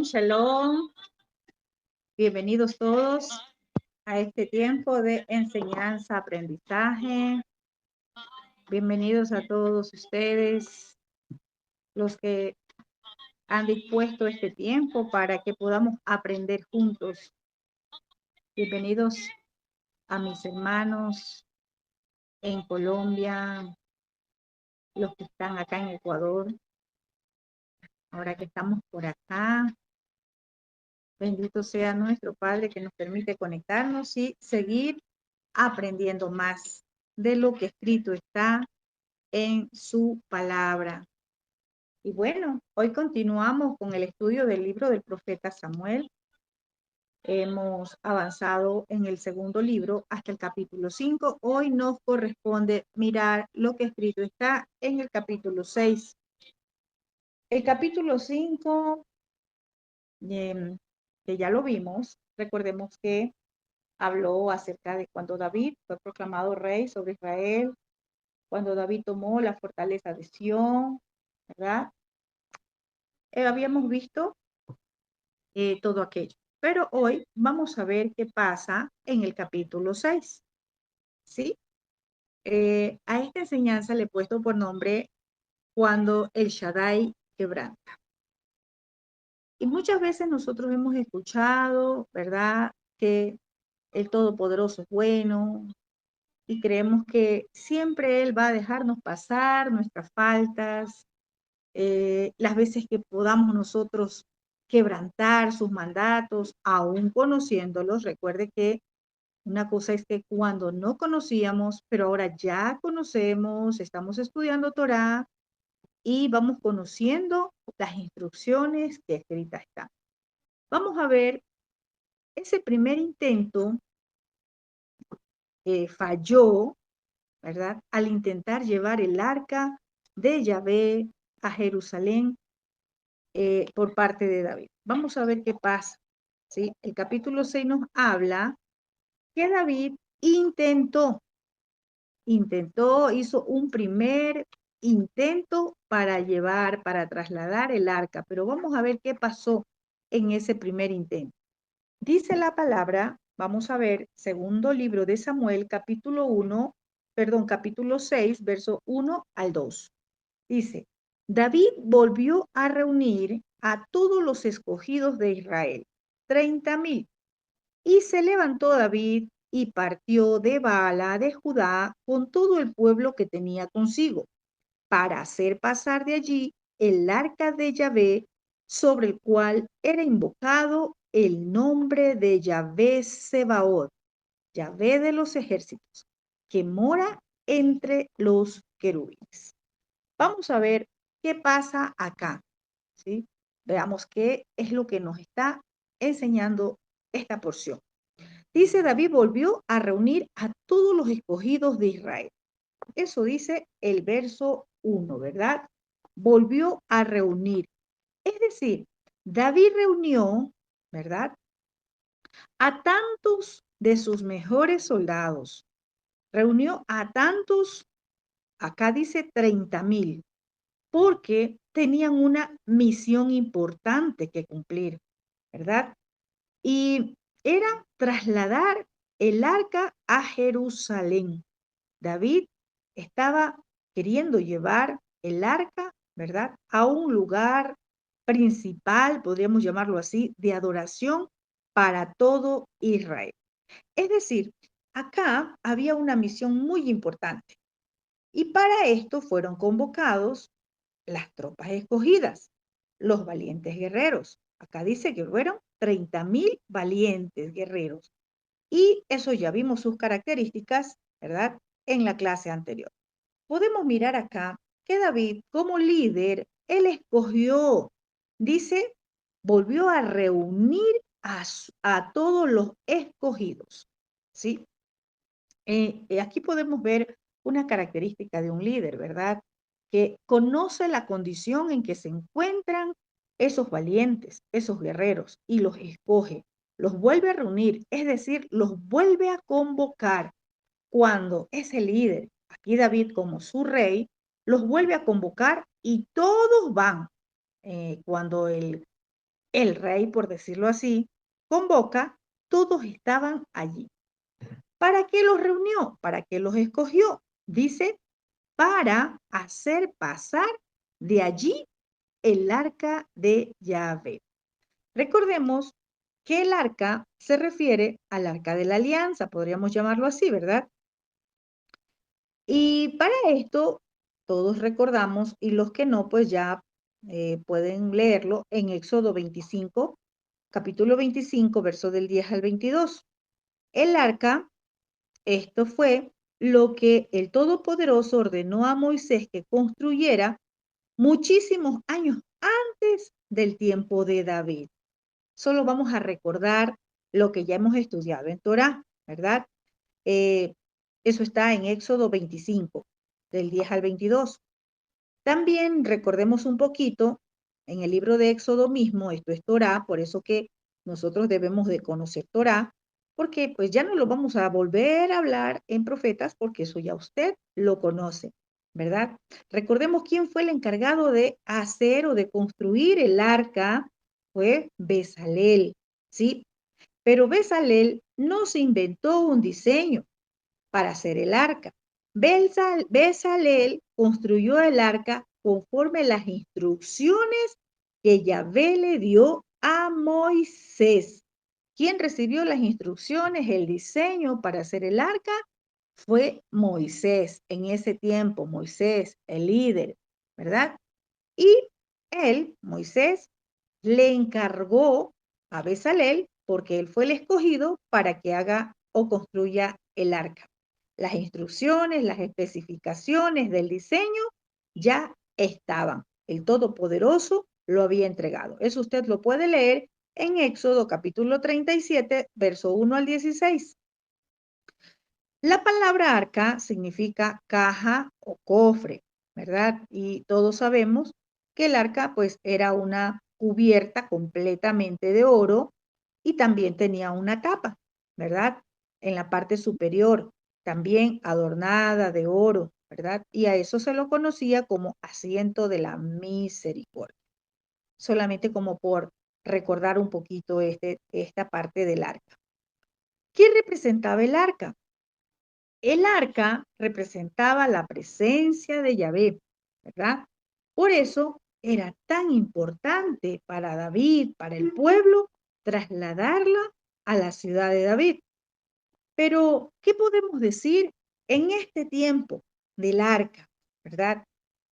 Shalom, bienvenidos todos a este tiempo de enseñanza, aprendizaje. Bienvenidos a todos ustedes, los que han dispuesto este tiempo para que podamos aprender juntos. Bienvenidos a mis hermanos en Colombia, los que están acá en Ecuador, ahora que estamos por acá. Bendito sea nuestro Padre que nos permite conectarnos y seguir aprendiendo más de lo que escrito está en su palabra. Y bueno, hoy continuamos con el estudio del libro del profeta Samuel. Hemos avanzado en el segundo libro hasta el capítulo 5. Hoy nos corresponde mirar lo que escrito está en el capítulo 6. El capítulo 5, que ya lo vimos, recordemos que habló acerca de cuando David fue proclamado rey sobre Israel, cuando David tomó la fortaleza de Sión, ¿verdad? Habíamos visto todo aquello. Pero hoy vamos a ver qué pasa en el capítulo 6, ¿sí? A esta enseñanza le he puesto por nombre Cuando el Shaddai quebranta. Y muchas veces nosotros hemos escuchado, ¿verdad?, que el Todopoderoso es bueno y creemos que siempre Él va a dejarnos pasar nuestras faltas, las veces que podamos nosotros quebrantar sus mandatos, aún conociéndolos. Recuerde que una cosa es que cuando no conocíamos, pero ahora ya conocemos, estamos estudiando Torá y vamos conociendo las instrucciones que escritas están. Vamos a ver ese primer intento que falló, ¿verdad? Al intentar llevar el arca de Yahvé a Jerusalén por parte de David. Vamos a ver qué pasa, ¿sí? El capítulo 6 nos habla que David hizo un primer intento para trasladar el arca, pero vamos a ver qué pasó en ese primer intento. Dice la palabra, vamos a ver, segundo libro de Samuel, capítulo 6, verso 1 al 2. Dice, David volvió a reunir a todos los escogidos de Israel, 30,000. Y se levantó David y partió de Baala de Judá con todo el pueblo que tenía consigo, para hacer pasar de allí el arca de Yahvé, sobre el cual era invocado el nombre de Yahvé Sebaot, Yahvé de los ejércitos, que mora entre los querubines. Vamos a ver qué pasa acá, ¿sí? Veamos qué es lo que nos está enseñando esta porción. Dice, David volvió a reunir a todos los escogidos de Israel. Eso dice el verso 1, ¿verdad? Volvió a reunir. Es decir, David reunió, ¿verdad?, a tantos de sus mejores soldados. Reunió a tantos, acá dice 30,000, porque tenían una misión importante que cumplir, ¿verdad? Y era trasladar el arca a Jerusalén. David estaba queriendo llevar el arca, ¿verdad?, a un lugar principal, podríamos llamarlo así, de adoración para todo Israel. Es decir, acá había una misión muy importante y para esto fueron convocados las tropas escogidas, los valientes guerreros. Acá dice que fueron 30,000 valientes guerreros. Y eso ya vimos sus características, ¿verdad?, en la clase anterior. Podemos mirar acá que David, como líder, él escogió, dice, volvió a reunir a todos los escogidos, ¿sí? Aquí podemos ver una característica de un líder, ¿verdad?, que conoce la condición en que se encuentran esos valientes, esos guerreros, y los escoge, los vuelve a reunir, es decir, los vuelve a convocar. Cuando ese líder, aquí David como su rey, los vuelve a convocar y todos van. Cuando el el rey, por decirlo así, convoca, todos estaban allí. ¿Para qué los reunió? ¿Para qué los escogió? Dice, para hacer pasar de allí el arca de Yahvé. Recordemos que el arca se refiere al arca de la alianza, podríamos llamarlo así, ¿verdad? Y para esto, todos recordamos, y los que no, pues ya pueden leerlo en Éxodo 25, capítulo 25, verso del 10 al 22. El arca, esto fue lo que el Todopoderoso ordenó a Moisés que construyera muchísimos años antes del tiempo de David. Solo vamos a recordar lo que ya hemos estudiado en Torá, ¿verdad? Eh, Eso está en Éxodo 25, del 10 al 22. También recordemos un poquito en el libro de Éxodo mismo, esto es Torá, por eso que nosotros debemos de conocer Torá, porque pues ya no lo vamos a volver a hablar en profetas, porque eso ya usted lo conoce, ¿verdad? Recordemos quién fue el encargado de hacer o de construir el arca, fue Bezalel, ¿sí? Pero Bezalel no se inventó un diseño para hacer el arca. Bezalel construyó el arca conforme las instrucciones que Yahvé le dio a Moisés. ¿Quién recibió las instrucciones, el diseño para hacer el arca? Fue Moisés. En ese tiempo, Moisés, el líder, ¿verdad? Y él, Moisés, le encargó a Bezalel, porque él fue el escogido para que haga o construya el arca. Las instrucciones, las especificaciones del diseño ya estaban. El Todopoderoso lo había entregado. Eso usted lo puede leer en Éxodo capítulo 37, verso 1 al 16. La palabra arca significa caja o cofre, ¿verdad? Y todos sabemos que el arca pues era una cubierta completamente de oro y también tenía una tapa, ¿verdad? En la parte superior, también adornada de oro, ¿verdad? Y a eso se lo conocía como asiento de la misericordia. Solamente como por recordar un poquito esta parte del arca. ¿Qué representaba el arca? El arca representaba la presencia de Yahvé, ¿verdad? Por eso era tan importante para David, para el pueblo, trasladarla a la ciudad de David. Pero, ¿qué podemos decir en este tiempo del arca, verdad?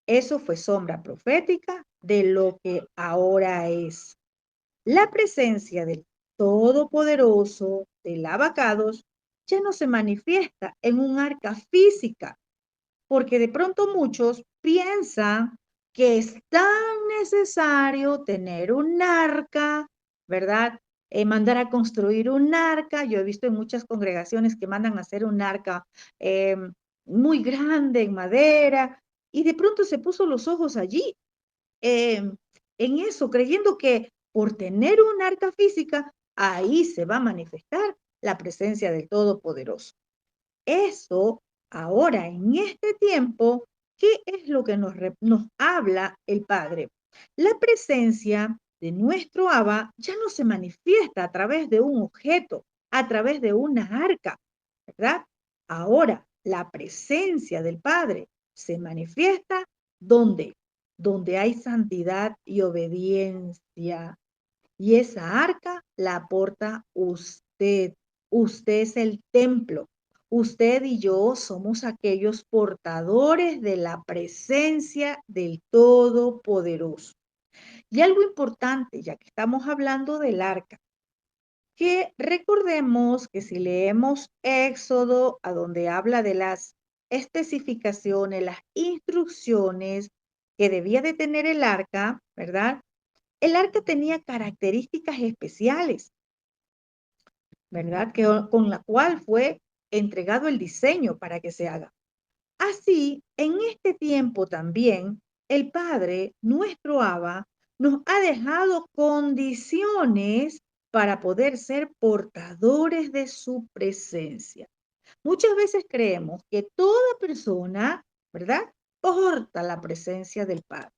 Eso fue sombra profética de lo que ahora es. La presencia del Todopoderoso, del Abacados, ya no se manifiesta en un arca física, porque de pronto muchos piensan que es tan necesario tener un arca, ¿verdad? Mandar a construir un arca. Yo he visto en muchas congregaciones que mandan a hacer un arca eh, muy grande en madera, y de pronto se puso los ojos allí eh, en eso, creyendo que por tener un arca física, ahí se va a manifestar la presencia del Todopoderoso. Eso, ahora, en este tiempo, ¿qué es lo que nos habla el Padre? La presencia de nuestro Abba ya no se manifiesta a través de un objeto, a través de una arca, ¿verdad? Ahora, la presencia del Padre se manifiesta ¿dónde? Donde hay santidad y obediencia. Y esa arca la aporta usted. Usted es el templo. Usted y yo somos aquellos portadores de la presencia del Todopoderoso. Y algo importante, ya que estamos hablando del arca, que recordemos que si leemos Éxodo, a donde habla de las especificaciones, las instrucciones que debía de tener el arca, ¿verdad? El arca tenía características especiales, ¿verdad? Con la cual fue entregado el diseño para que se haga. Así, en este tiempo también, el Padre, nuestro Abba, nos ha dejado condiciones para poder ser portadores de su presencia. Muchas veces creemos que toda persona, ¿verdad?, porta la presencia del Padre.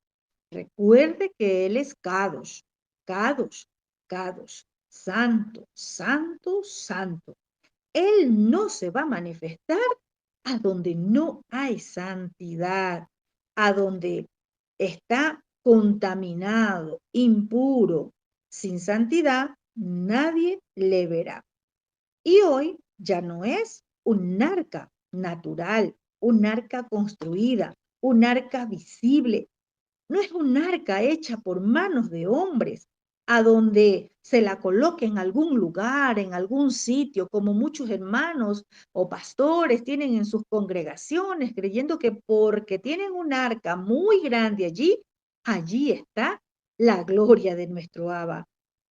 Recuerde que Él es Kadosh, Kadosh. Kadosh, santo, santo, santo. Él no se va a manifestar a donde no hay santidad, a donde está contaminado, impuro, sin santidad, nadie le verá. Y hoy ya no es un arca natural, un arca construida, un arca visible, no es un arca hecha por manos de hombres, a donde se la coloque en algún lugar, en algún sitio, como muchos hermanos o pastores tienen en sus congregaciones, creyendo que porque tienen un arca muy grande allí, allí está la gloria de nuestro Abba.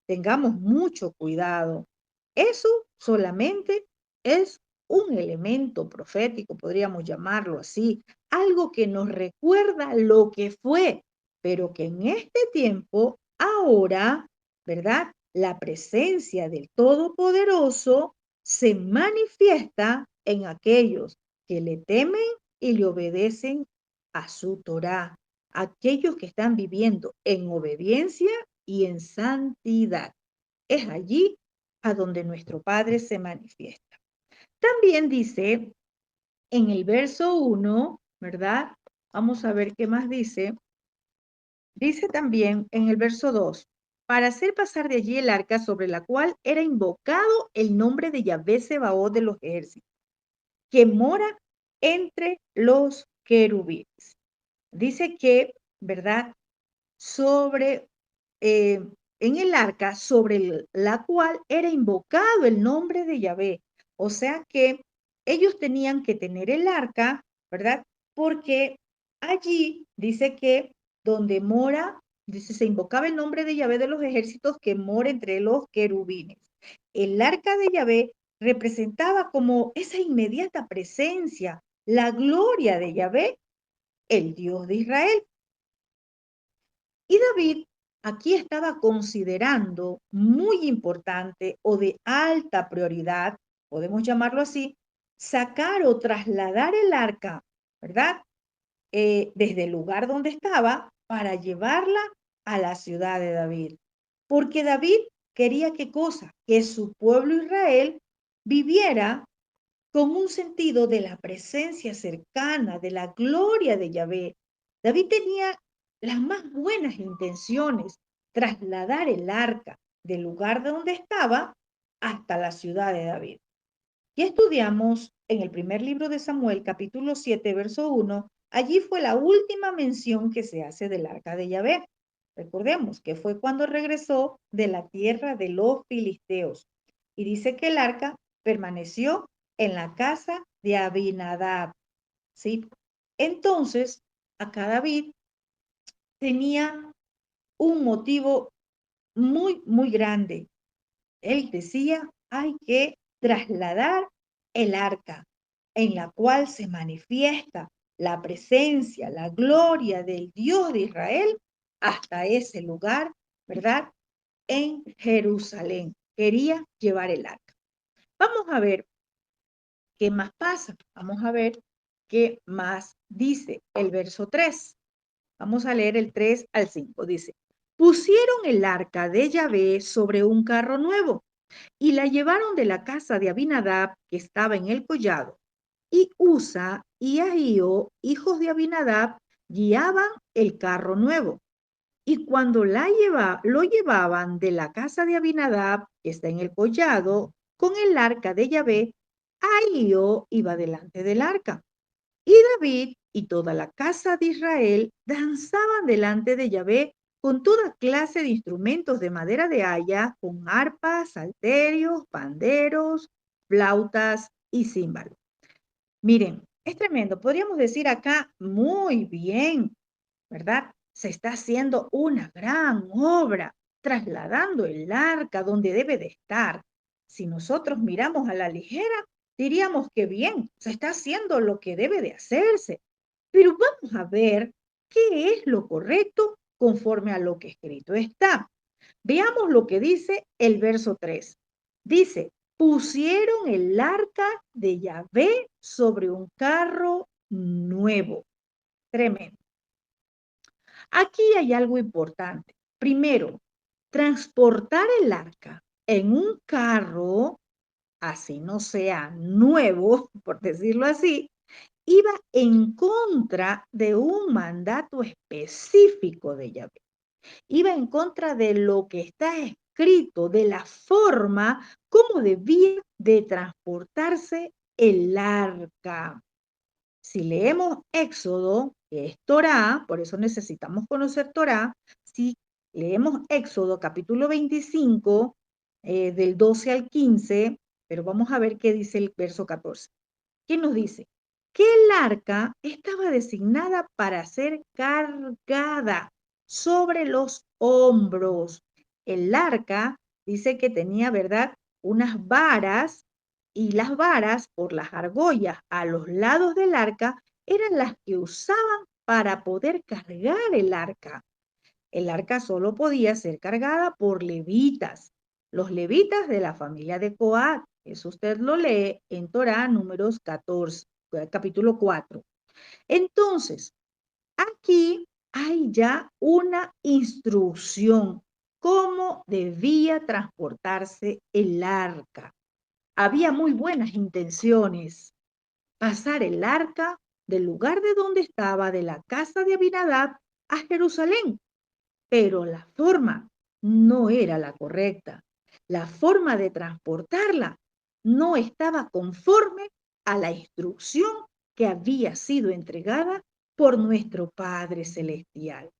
Tengamos mucho cuidado. Eso solamente es un elemento profético, podríamos llamarlo así, algo que nos recuerda lo que fue, pero que en este tiempo, ahora, ¿verdad? La presencia del Todopoderoso se manifiesta en aquellos que le temen y le obedecen a su Torá, aquellos que están viviendo en obediencia y en santidad. Es allí a donde nuestro Padre se manifiesta. También dice en el verso 1, ¿verdad? Vamos a ver qué más dice. Dice también en el verso 2, para hacer pasar de allí el arca sobre la cual era invocado el nombre de Yahvé Sebaot de los ejércitos, que mora entre los querubines. Dice que, ¿verdad? Sobre, eh, en el arca sobre la cual era invocado el nombre de Yahvé. O sea que ellos tenían que tener el arca, ¿verdad? Porque allí dice que donde mora, dice, se invocaba el nombre de Yahvé de los ejércitos que mora entre los querubines. El arca de Yahvé representaba como esa inmediata presencia, la gloria de Yahvé, el Dios de Israel. Y David aquí estaba considerando muy importante o de alta prioridad, podemos llamarlo así, sacar o trasladar el arca, ¿verdad? Desde el lugar donde estaba para llevarla a la ciudad de David. Porque David quería qué cosa? Que su pueblo Israel viviera con un sentido de la presencia cercana, de la gloria de Yahvé. David tenía las más buenas intenciones, trasladar el arca del lugar de donde estaba hasta la ciudad de David. Y estudiamos en el primer libro de Samuel, capítulo 7, verso 1, allí fue la última mención que se hace del arca de Yahvé. Recordemos que fue cuando regresó de la tierra de los filisteos. Y dice que el arca permaneció en la casa de Abinadab, ¿sí? Entonces, acá David tenía un motivo muy, muy grande. Él decía, hay que trasladar el arca en la cual se manifiesta la presencia, la gloria del Dios de Israel hasta ese lugar, ¿verdad? En Jerusalén. Quería llevar el arca. Vamos a ver qué más pasa. Vamos a ver qué más dice el verso 3. Vamos a leer el 3 al 5. Dice, pusieron el arca de Yahvé sobre un carro nuevo y la llevaron de la casa de Abinadab, que estaba en el collado. Y Usa y Ahío, hijos de Abinadab, guiaban el carro nuevo. Y cuando lo llevaban de la casa de Abinadab, que está en el collado, con el arca de Yahvé, Ahío iba delante del arca. Y David y toda la casa de Israel danzaban delante de Yahvé con toda clase de instrumentos de madera de haya, con arpas, salterios, panderos, flautas y címbalos. Miren, es tremendo. Podríamos decir acá, muy bien, ¿verdad? Se está haciendo una gran obra, trasladando el arca donde debe de estar. Si nosotros miramos a la ligera, diríamos que bien, se está haciendo lo que debe de hacerse. Pero vamos a ver qué es lo correcto conforme a lo que escrito está. Veamos lo que dice el verso 3. Dice, pusieron el arca de Yahvé sobre un carro nuevo. Tremendo. Aquí hay algo importante. Primero, transportar el arca en un carro, así no sea nuevo, por decirlo así, iba en contra de un mandato específico de Yahvé. Iba en contra de lo que está escrito, de la forma como debía de transportarse el arca. Si leemos Éxodo, que es Torá, por eso necesitamos conocer Torá, si leemos Éxodo capítulo 25, del 12 al 15, pero vamos a ver qué dice el verso 14. ¿Qué nos dice? Que el arca estaba designada para ser cargada sobre los hombros. El arca dice que tenía, ¿verdad? Unas varas y las varas por las argollas a los lados del arca eran las que usaban para poder cargar el arca. El arca solo podía ser cargada por levitas, los levitas de la familia de Coat. Eso usted lo lee en Torá, números 14, capítulo 4. Entonces, aquí hay ya una instrucción cómo debía transportarse el arca. Había muy buenas intenciones. Pasar el arca del lugar de donde estaba, de la casa de Abinadab, a Jerusalén, pero la forma no era la correcta. La forma de transportarla no estaba conforme a la instrucción que había sido entregada por nuestro Padre Celestial.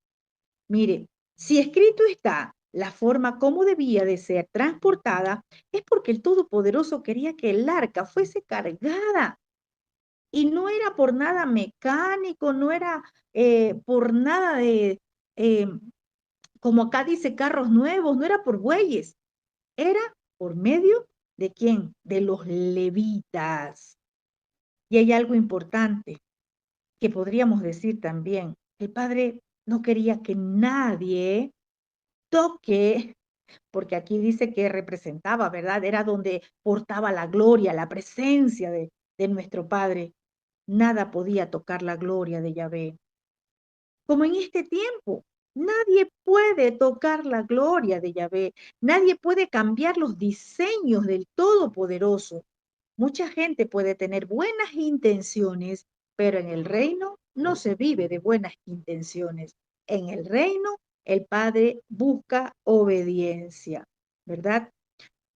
Mire, si escrito está la forma como debía de ser transportada, es porque el Todopoderoso quería que el arca fuese cargada. Y no era por nada mecánico, no era por nada de eh, como acá dice, carros nuevos, no era por bueyes, era por medio de quién, de los levitas. Y hay algo importante que podríamos decir también. El padre no quería que nadie toque, porque aquí dice que representaba, ¿verdad? Era donde portaba la gloria, la presencia de nuestro Padre. Nada podía tocar la gloria de Yahvé. Como en este tiempo. Nadie puede tocar la gloria de Yahvé. Nadie puede cambiar los diseños del Todopoderoso. Mucha gente puede tener buenas intenciones, pero en el reino no se vive de buenas intenciones. En el reino el Padre busca obediencia, ¿verdad?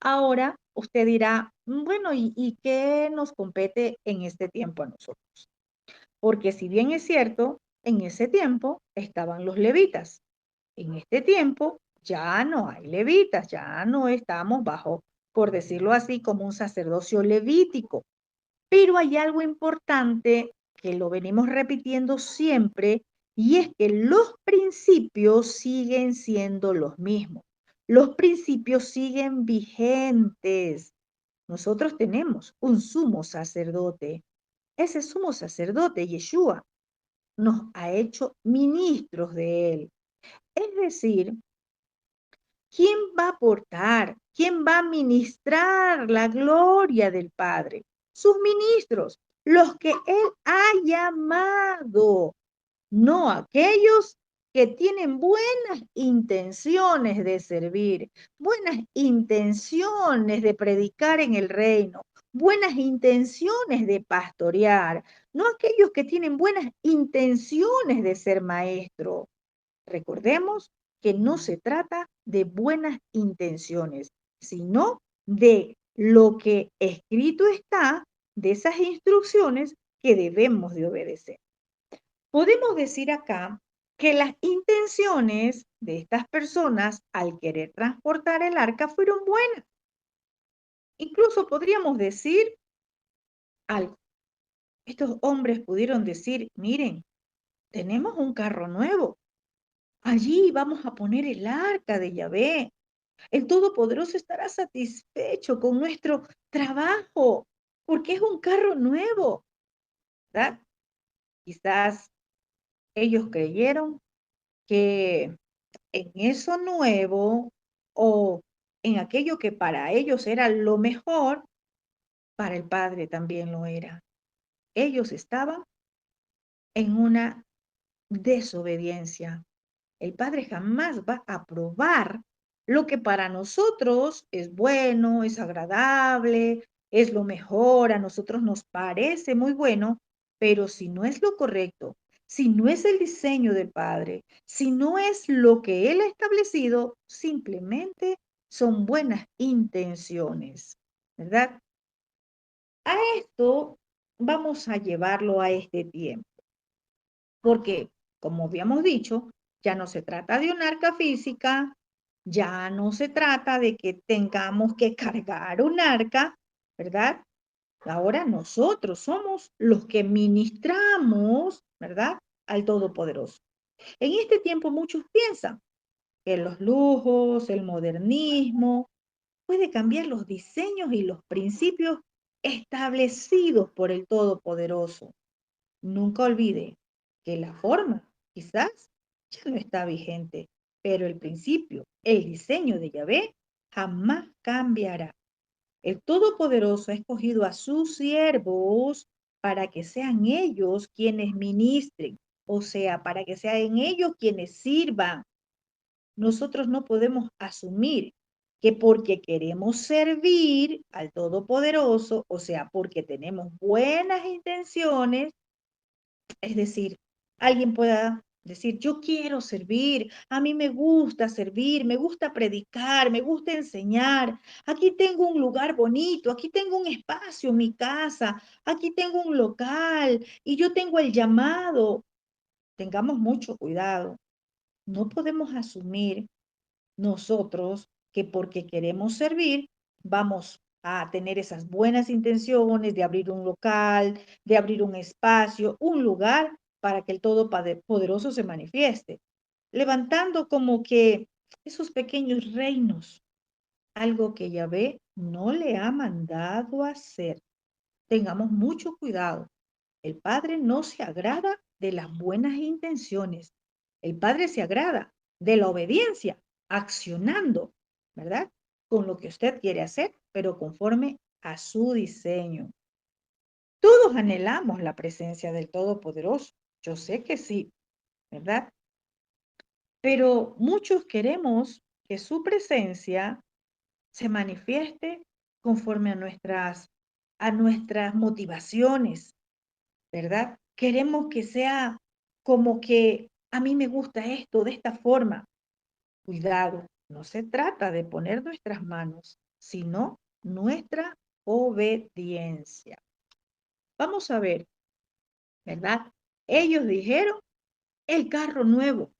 Ahora usted dirá, bueno, ¿y qué nos compete en este tiempo a nosotros? Porque si bien es cierto, en ese tiempo estaban los levitas. En este tiempo ya no hay levitas, ya no estamos bajo, por decirlo así, como un sacerdocio levítico. Pero hay algo importante que lo venimos repitiendo siempre y es que los principios siguen siendo los mismos. Los principios siguen vigentes. Nosotros tenemos un sumo sacerdote. Ese sumo sacerdote, Yeshua, nos ha hecho ministros de él. Es decir, ¿quién va a aportar? ¿Quién va a ministrar la gloria del Padre? Sus ministros, los que él ha llamado, no aquellos que tienen buenas intenciones de servir, buenas intenciones de predicar en el reino, buenas intenciones de pastorear, no aquellos que tienen buenas intenciones de ser maestro. Recordemos que no se trata de buenas intenciones, sino de lo que escrito está, de esas instrucciones que debemos de obedecer. Podemos decir acá que las intenciones de estas personas al querer transportar el arca fueron buenas. Incluso podríamos decir algo. Estos hombres pudieron decir, miren, tenemos un carro nuevo. Allí vamos a poner el arca de Yahvé. El Todopoderoso estará satisfecho con nuestro trabajo porque es un carro nuevo, ¿verdad? Quizás ellos creyeron que en eso nuevo o en aquello que para ellos era lo mejor, para el Padre también lo era. Ellos estaban en una desobediencia. El Padre jamás va a aprobar lo que para nosotros es bueno, es agradable, es lo mejor, a nosotros nos parece muy bueno, pero si no es lo correcto, si no es el diseño del Padre, si no es lo que Él ha establecido, simplemente son buenas intenciones, ¿verdad? A esto vamos a llevarlo a este tiempo, porque, como habíamos dicho, ya no se trata de un arca física, ya no se trata de que tengamos que cargar un arca, ¿verdad? Ahora nosotros somos los que ministramos, ¿verdad? Al Todopoderoso. En este tiempo muchos piensan que los lujos, el modernismo, puede cambiar los diseños y los principios establecidos por el Todopoderoso. Nunca olvide que la forma quizás ya no está vigente, pero el principio, el diseño de Yahvé jamás cambiará. El Todopoderoso ha escogido a sus siervos para que sean ellos quienes ministren, o sea, para que sean ellos quienes sirvan. Nosotros no podemos asumir que porque queremos servir al Todopoderoso, o sea, porque tenemos buenas intenciones, es decir, alguien pueda decir, yo quiero servir, a mí me gusta servir, me gusta predicar, me gusta enseñar, aquí tengo un lugar bonito, aquí tengo un espacio, mi casa, aquí tengo un local y yo tengo el llamado. Tengamos mucho cuidado. No podemos asumir nosotros que porque queremos servir, vamos a tener esas buenas intenciones de abrir un local, de abrir un espacio, un lugar para que el Todopoderoso se manifieste, levantando como que esos pequeños reinos, algo que Yahvé no le ha mandado hacer. Tengamos mucho cuidado. El Padre no se agrada de las buenas intenciones. El Padre se agrada de la obediencia, accionando, ¿verdad? Con lo que usted quiere hacer, pero conforme a su diseño. Todos anhelamos la presencia del Todopoderoso. Yo sé que sí, ¿verdad? Pero muchos queremos que su presencia se manifieste conforme a nuestras motivaciones, ¿verdad? Queremos que sea como que a mí me gusta esto de esta forma. Cuidado, no se trata de poner nuestras manos, sino nuestra obediencia. Vamos a ver, ¿verdad? Ellos dijeron, el carro nuevo,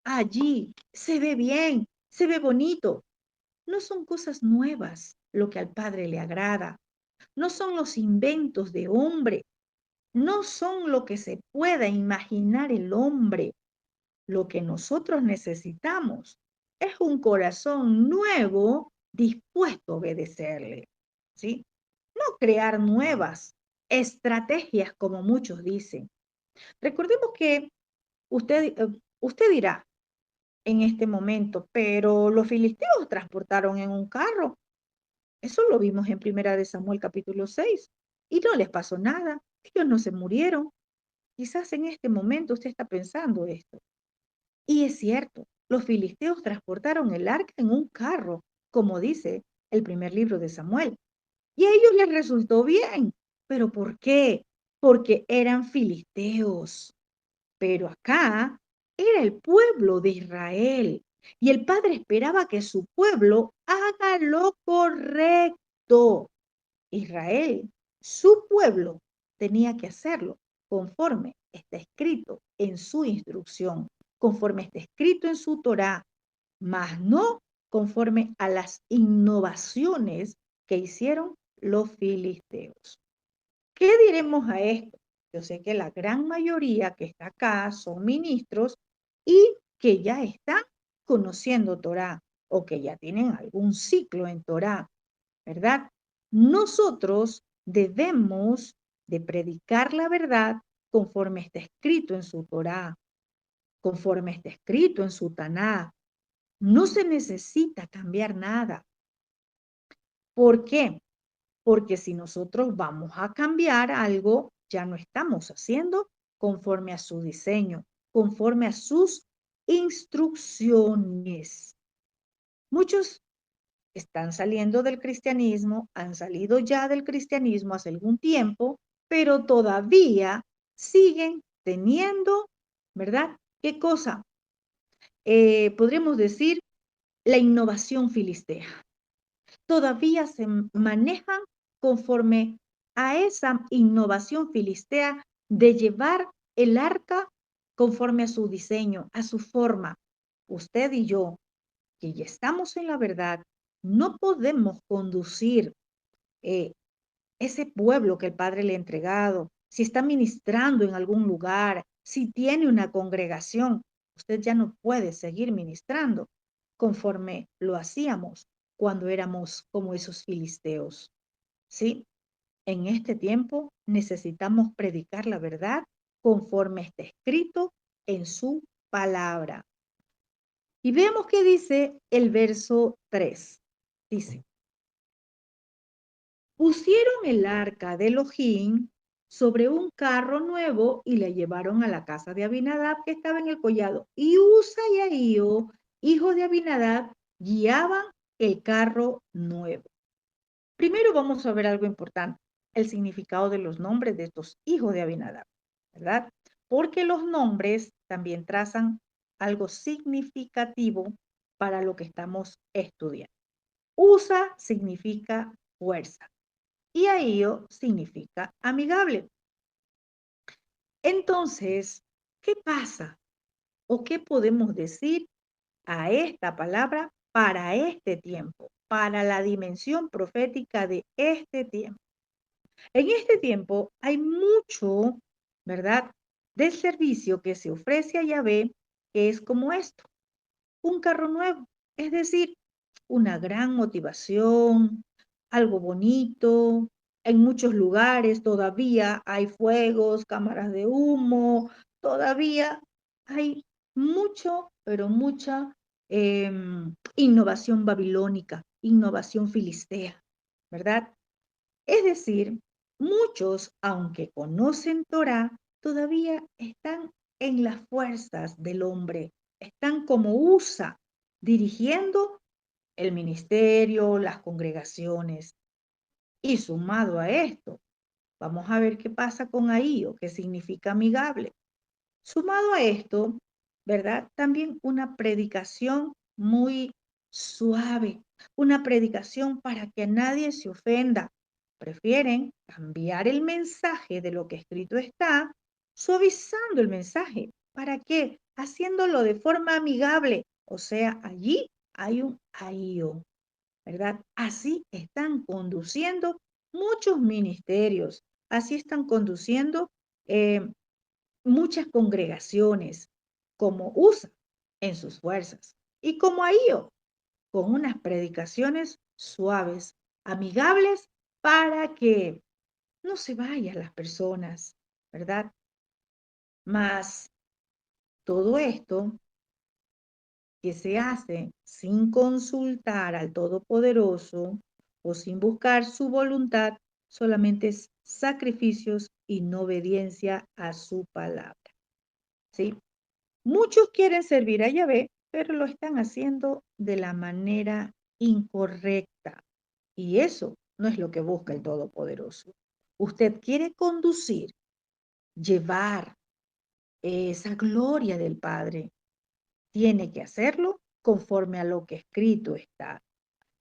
allí, se ve bien, se ve bonito. No son cosas nuevas lo que al Padre le agrada. No son los inventos de hombre. No son lo que se pueda imaginar el hombre. Lo que nosotros necesitamos es un corazón nuevo dispuesto a obedecerle, ¿sí? No crear nuevas estrategias como muchos dicen. Recordemos que usted dirá en este momento, pero los filisteos transportaron en un carro. Eso lo vimos en Primera de Samuel capítulo 6 y no les pasó nada. Ellos no se murieron. Quizás en este momento usted está pensando esto. Y es cierto, los filisteos transportaron el arca en un carro, como dice el primer libro de Samuel. Y a ellos les resultó bien. ¿Pero por qué? Porque eran filisteos. Pero acá era el pueblo de Israel. Y el Padre esperaba que su pueblo haga lo correcto. Israel, su pueblo, tenía que hacerlo conforme está escrito en su instrucción, conforme está escrito en su Torá, mas no conforme a las innovaciones que hicieron los filisteos. ¿Qué diremos a esto? Yo sé que la gran mayoría que está acá son ministros y que ya están conociendo Torá o que ya tienen algún ciclo en Torá, ¿verdad? Nosotros debemos de predicar la verdad conforme está escrito en su Torá, conforme está escrito en su Taná. No se necesita cambiar nada. ¿Por qué? Porque si nosotros vamos a cambiar algo, ya no estamos haciendo conforme a su diseño, conforme a sus instrucciones. Muchos están saliendo del cristianismo, han salido ya del cristianismo hace algún tiempo, pero todavía siguen teniendo, ¿verdad? ¿Qué cosa? Podríamos decir la innovación filistea. Todavía se manejan conforme a esa innovación filistea de llevar el arca conforme a su diseño, a su forma. Usted y yo, que ya estamos en la verdad, no podemos conducir eh, ese pueblo que el Padre le ha entregado, si está ministrando en algún lugar, si tiene una congregación, usted ya no puede seguir ministrando conforme lo hacíamos cuando éramos como esos filisteos. ¿Sí? En este tiempo necesitamos predicar la verdad conforme está escrito en su palabra. Y veamos qué dice el verso 3. Dice, pusieron el arca de Elohim sobre un carro nuevo y la llevaron a la casa de Abinadab que estaba en el collado. Y Usa y Ahío, hijos de Abinadab, guiaban el carro nuevo. Primero vamos a ver algo importante, el significado de los nombres de estos hijos de Abinadab, ¿verdad? Porque los nombres también trazan algo significativo para lo que estamos estudiando. Usa significa fuerza y Ahío significa amigable. Entonces, ¿qué pasa? ¿O qué podemos decir a esta palabra para este tiempo, para la dimensión profética de este tiempo? En este tiempo hay mucho, ¿verdad?, del servicio que se ofrece a Yahvé, que es como esto, un carro nuevo, es decir, una gran motivación, algo bonito. En muchos lugares todavía hay fuegos, cámaras de humo, todavía hay mucho, pero mucha innovación babilónica, innovación filistea, ¿verdad? Es decir, muchos, aunque conocen Torah, todavía están en las fuerzas del hombre, están como USA, dirigiendo el ministerio, las congregaciones. Y sumado a esto, vamos a ver qué pasa con Ahío, que significa amigable. Sumado a esto, ¿verdad? También una predicación muy suave, una predicación para que nadie se ofenda. Prefieren cambiar el mensaje de lo que escrito está, suavizando el mensaje. ¿Para qué? Haciéndolo de forma amigable. O sea, allí hay un ahío, ¿verdad? Así están conduciendo muchos ministerios, así están conduciendo eh, muchas congregaciones, como USA en sus fuerzas y como Ahío, con unas predicaciones suaves, amigables, para que no se vayan las personas, ¿verdad? Mas todo esto que se hace sin consultar al Todopoderoso o sin buscar su voluntad, solamente es sacrificios y no obediencia a su palabra. ¿Sí? Muchos quieren servir a Yahvé, pero lo están haciendo de la manera incorrecta. Y eso no es lo que busca el Todopoderoso. Usted quiere conducir, llevar esa gloria del Padre. Tiene que hacerlo conforme a lo que escrito está.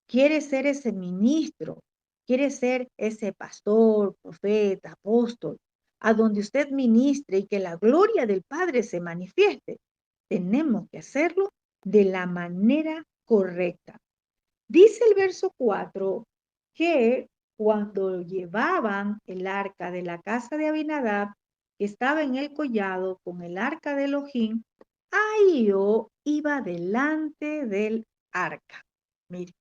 Quiere ser ese ministro, quiere ser ese pastor, profeta, apóstol, a donde usted ministre y que la gloria del Padre se manifieste. Tenemos que hacerlo de la manera correcta. Dice el verso 4 que cuando llevaban el arca de la casa de Abinadab, que estaba en el collado con el arca de Elohim, Ahío iba delante del arca. Mire,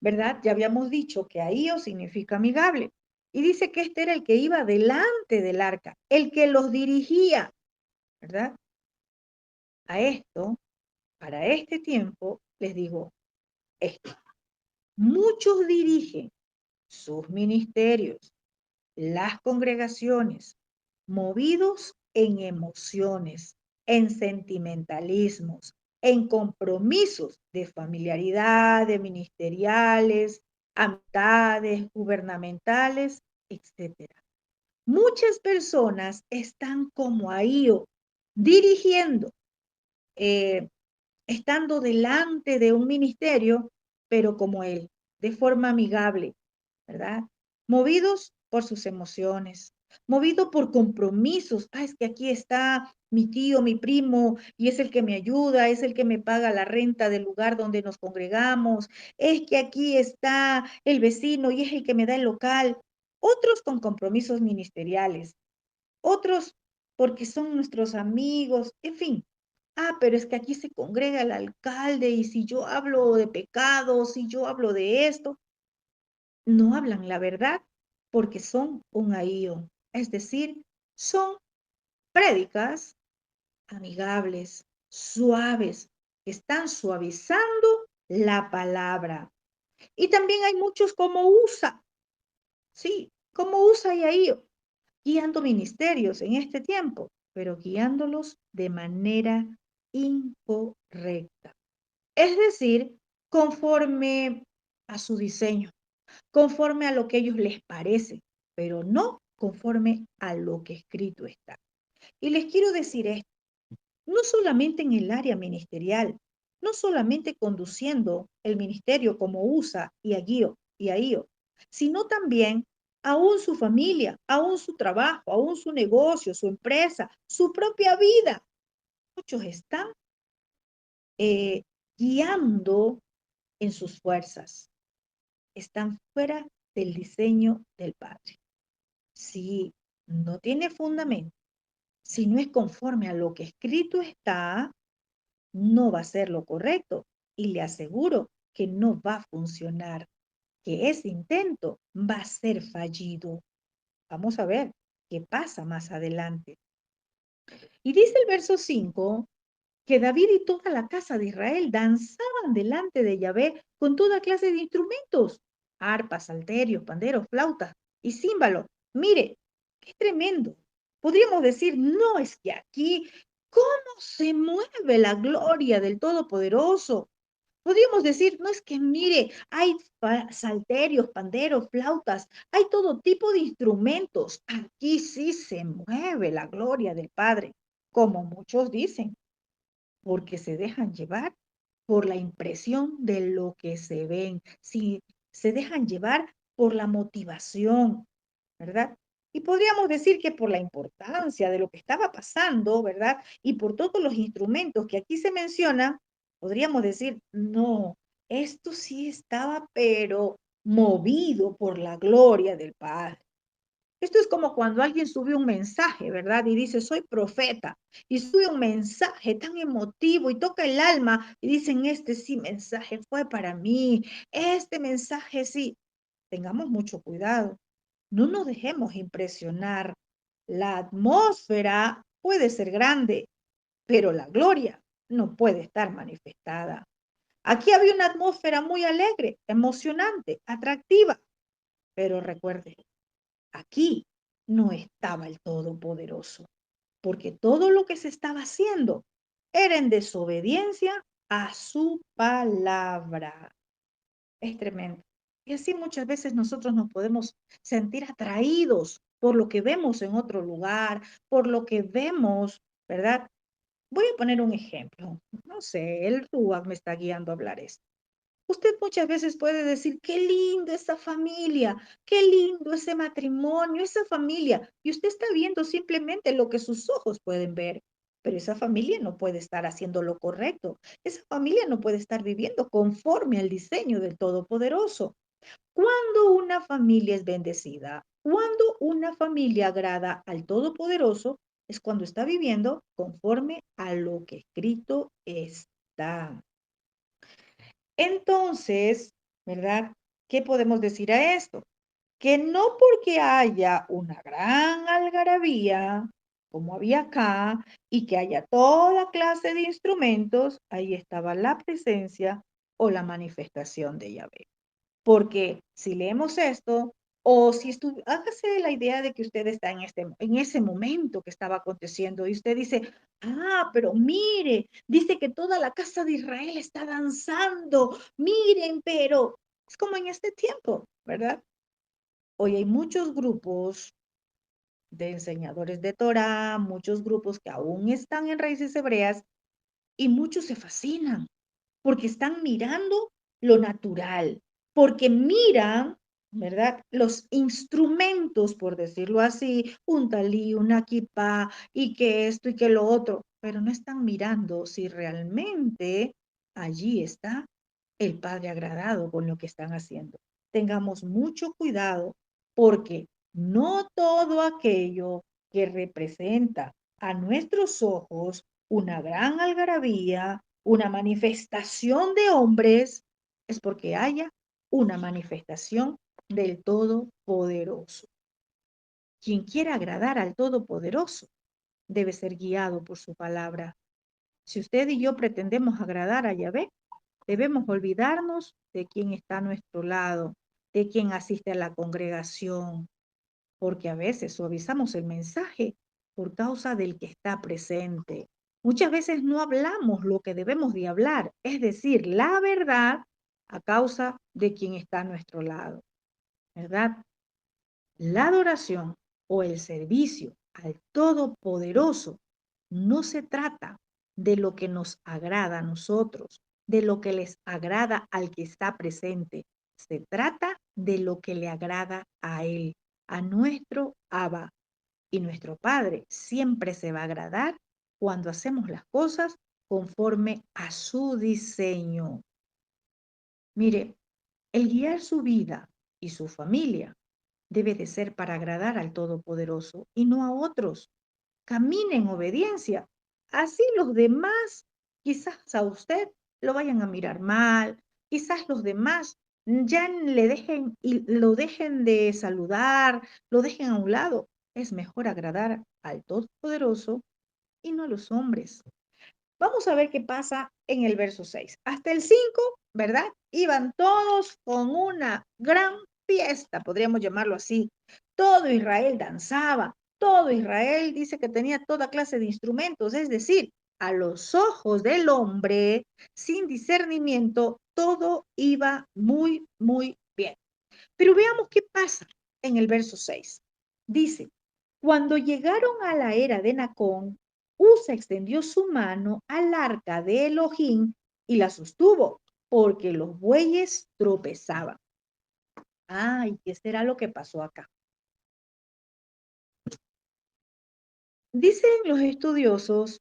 ¿verdad? Ya habíamos dicho que Ahío significa amigable. Y dice que este era el que iba delante del arca, el que los dirigía, ¿verdad? A esto, para este tiempo, les digo esto. Muchos dirigen sus ministerios, las congregaciones, movidos en emociones, en sentimentalismos, en compromisos de familiaridad, de ministeriales, amistades, gubernamentales, etcétera. Muchas personas están como ahí, dirigiendo, eh, estando delante de un ministerio, pero como él, de forma amigable, ¿verdad? Movidos por sus emociones, movidos por compromisos. Ah, es que aquí está mi tío, mi primo, y es el que me ayuda, es el que me paga la renta del lugar donde nos congregamos. Es que aquí está el vecino y es el que me da el local. Otros con compromisos ministeriales, otros porque son nuestros amigos, en fin. Ah, pero es que aquí se congrega el alcalde y si yo hablo de pecados, si yo hablo de esto, no hablan la verdad porque son un ahío. Es decir, son prédicas amigables, suaves, que están suavizando la palabra. Y también hay muchos como USA, sí, como USA y ahío, guiando ministerios en este tiempo, pero guiándolos de manera incorrecta. Es decir, conforme a su diseño, conforme a lo que a ellos les parece, pero no conforme a lo que escrito está. Y les quiero decir esto, no solamente en el área ministerial, no solamente conduciendo el ministerio como USA y Ahío, sino también aún su familia, aún su trabajo, aún su negocio, su empresa, su propia vida. Muchos están eh, guiando en sus fuerzas, están fuera del diseño del Padre. Si no tiene fundamento, si no es conforme a lo que escrito está, no va a ser lo correcto. Y le aseguro que no va a funcionar, que ese intento va a ser fallido. Vamos a ver qué pasa más adelante. Y dice el verso 5 que David y toda la casa de Israel danzaban delante de Yahvé con toda clase de instrumentos, arpas, salterios, panderos, flautas y címbalos. Mire, qué tremendo. Podríamos decir, no es que aquí, ¿cómo se mueve la gloria del Todopoderoso? Podríamos decir, no es que mire, hay salterios, panderos, flautas, hay todo tipo de instrumentos. Aquí sí se mueve la gloria del Padre, como muchos dicen porque se dejan llevar por la impresión de lo que se ven, si se dejan llevar por la motivación, ¿verdad? Y podríamos decir que por la importancia de lo que estaba pasando, ¿verdad? Y por todos los instrumentos que aquí se mencionan, podríamos decir, no, esto sí estaba, pero movido por la gloria del Padre. Esto es como cuando alguien sube un mensaje, ¿verdad? Y dice, soy profeta. Y sube un mensaje tan emotivo y toca el alma y dicen, este sí mensaje fue para mí. Este mensaje sí. Tengamos mucho cuidado. No nos dejemos impresionar. La atmósfera puede ser grande, pero la gloria no puede estar manifestada. Aquí había una atmósfera muy alegre, emocionante, atractiva, pero recuerde, aquí no estaba el Todopoderoso, porque todo lo que se estaba haciendo era en desobediencia a su palabra. Es tremendo. Y así muchas veces nosotros nos podemos sentir atraídos por lo que vemos en otro lugar, por lo que vemos, ¿verdad? Voy a poner un ejemplo. No sé, el Ruach me está guiando a hablar esto. Usted muchas veces puede decir, qué lindo esa familia, qué lindo ese matrimonio, esa familia. Y usted está viendo simplemente lo que sus ojos pueden ver. Pero esa familia no puede estar haciendo lo correcto. Esa familia no puede estar viviendo conforme al diseño del Todopoderoso. Cuando una familia es bendecida, cuando una familia agrada al Todopoderoso, es cuando está viviendo conforme a lo que escrito está. Entonces, ¿verdad? ¿Qué podemos decir a esto? Que no porque haya una gran algarabía, como había acá, y que haya toda clase de instrumentos, ahí estaba la presencia o la manifestación de Yahvé. Porque si leemos esto, O si hágase la idea de que usted está en ese momento que estaba aconteciendo y usted dice, pero mire, dice que toda la casa de Israel está danzando, miren, pero es como en este tiempo, ¿verdad? Hoy hay muchos grupos de enseñadores de Torah, muchos grupos que aún están en raíces hebreas y muchos se fascinan porque están mirando lo natural, porque miran, ¿verdad? Los instrumentos, por decirlo así, un talí, una kipá, y que esto y que lo otro, pero no están mirando si realmente allí está el Padre agradado con lo que están haciendo. Tengamos mucho cuidado porque no todo aquello que representa a nuestros ojos una gran algarabía, una manifestación de hombres, es porque haya una manifestación del Todopoderoso. Quien quiera agradar al Todopoderoso debe ser guiado por su palabra. Si usted y yo pretendemos agradar a Yahvé, debemos olvidarnos de quién está a nuestro lado, de quién asiste a la congregación, porque a veces suavizamos el mensaje por causa del que está presente. Muchas veces no hablamos lo que debemos de hablar, es decir, la verdad a causa de quien está a nuestro lado, ¿verdad? La adoración o el servicio al Todopoderoso no se trata de lo que nos agrada a nosotros, de lo que les agrada al que está presente. Se trata de lo que le agrada a Él, a nuestro Abba. Y nuestro Padre siempre se va a agradar cuando hacemos las cosas conforme a su diseño. Mire, el guiar su vida y su familia debe de ser para agradar al Todopoderoso y no a otros. Camine en obediencia. Así los demás, quizás a usted lo vayan a mirar mal, quizás los demás ya le dejen y lo dejen de saludar, lo dejen a un lado. Es mejor agradar al Todopoderoso y no a los hombres. Vamos a ver qué pasa en el verso 6. Hasta el 5, ¿verdad? Iban todos con una gran fiesta, podríamos llamarlo así. Todo Israel danzaba, todo Israel dice que tenía toda clase de instrumentos, es decir, a los ojos del hombre, sin discernimiento, todo iba muy, muy bien. Pero veamos qué pasa en el verso 6. Dice, cuando llegaron a la era de Nacón, Usa extendió su mano al arca de Elohim y la sostuvo, porque los bueyes tropezaban. ¿Y qué será lo que pasó acá? Dicen los estudiosos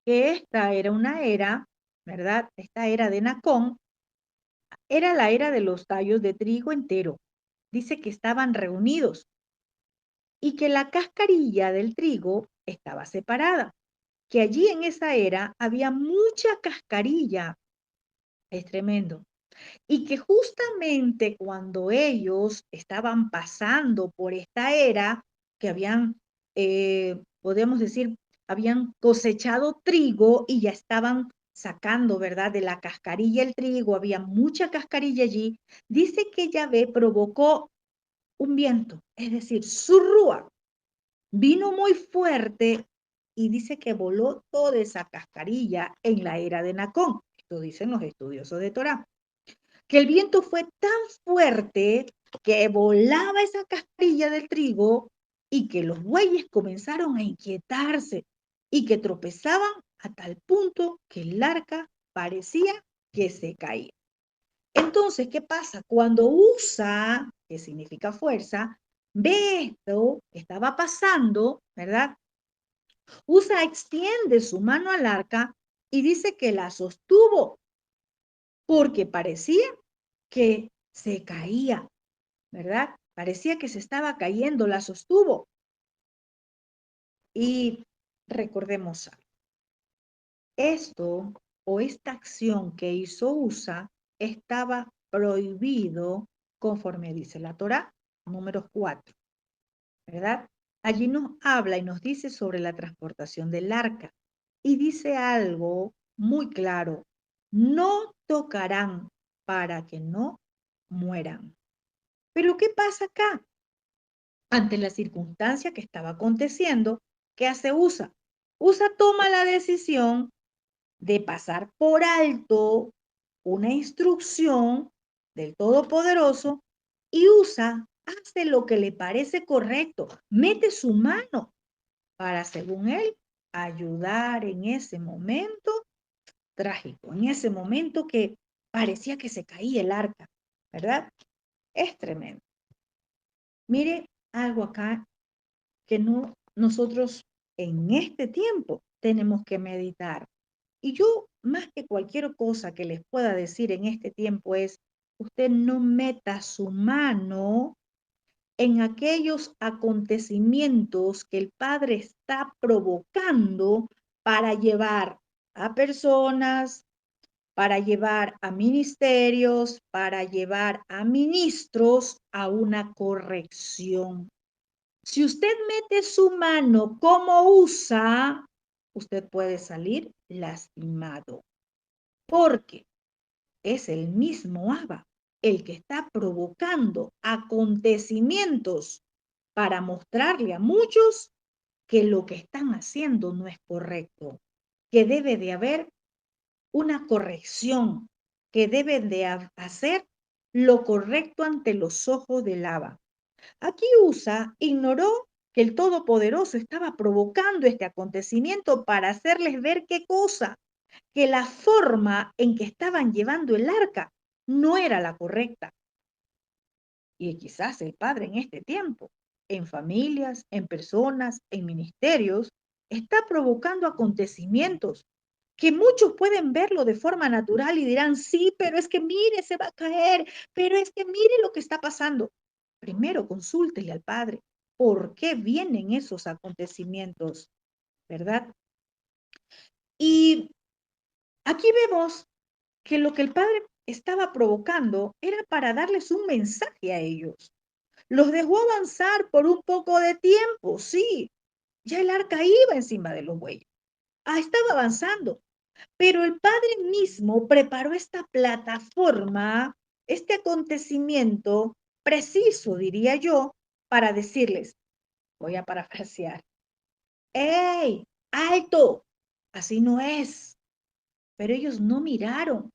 que esta era una era, ¿verdad? Esta era de Nacón era la era de los tallos de trigo entero. Dice que estaban reunidos y que la cascarilla del trigo estaba separada, que allí en esa era había mucha cascarilla, es tremendo, y que justamente cuando ellos estaban pasando por esta era, que habían, podemos decir, habían cosechado trigo y ya estaban sacando, ¿verdad? De la cascarilla el trigo, había mucha cascarilla allí, dice que Yahvé provocó un viento, es decir, su rúa, vino muy fuerte y dice que voló toda esa cascarilla en la era de Nacón. Esto dicen los estudiosos de Torá. Que el viento fue tan fuerte que volaba esa cascarilla del trigo y que los bueyes comenzaron a inquietarse y que tropezaban a tal punto que el arca parecía que se caía. Entonces, ¿qué pasa? Cuando usa, que significa fuerza, ve esto que estaba pasando, ¿verdad? Usa extiende su mano al arca y dice que la sostuvo porque parecía que se caía, ¿verdad? Parecía que se estaba cayendo, la sostuvo. Y recordemos algo. Esto o esta acción que hizo Usa estaba prohibido conforme dice la Torá, número 4, ¿verdad? Allí nos habla y nos dice sobre la transportación del arca y dice algo muy claro, no tocarán para que no mueran. Pero ¿qué pasa acá? Ante la circunstancia que estaba aconteciendo, ¿qué hace USA? USA toma la decisión de pasar por alto una instrucción del Todopoderoso y USA hace lo que le parece correcto, mete su mano para, según él, ayudar en ese momento trágico, en ese momento que parecía que se caía el arca, ¿verdad? Es tremendo. Mire algo acá que no nosotros en este tiempo tenemos que meditar. Y yo, más que cualquier cosa que les pueda decir en este tiempo es, usted no meta su mano en aquellos acontecimientos que el Padre está provocando para llevar a personas, para llevar a ministerios, para llevar a ministros a una corrección. Si usted mete su mano como usa, usted puede salir lastimado, porque es el mismo Abba el que está provocando acontecimientos para mostrarle a muchos que lo que están haciendo no es correcto, que debe de haber una corrección, que deben de hacer lo correcto ante los ojos del Abba. Aquí USA ignoró que el Todopoderoso estaba provocando este acontecimiento para hacerles ver qué cosa, que la forma en que estaban llevando el arca no era la correcta. Y quizás el Padre en este tiempo, en familias, en personas, en ministerios, está provocando acontecimientos que muchos pueden verlo de forma natural y dirán, sí, pero es que mire, se va a caer, pero es que mire lo que está pasando. Primero consúltele al Padre, ¿por qué vienen esos acontecimientos? ¿Verdad? Y aquí vemos que lo que el Padre estaba provocando era para darles un mensaje a ellos. Los dejó avanzar por un poco de tiempo, sí. Ya el arca iba encima de los bueyes. Estaba avanzando. Pero el Padre mismo preparó esta plataforma, este acontecimiento preciso, diría yo, para decirles, voy a parafrasear, ¡Ey! ¡Alto! Así no es. Pero ellos no miraron,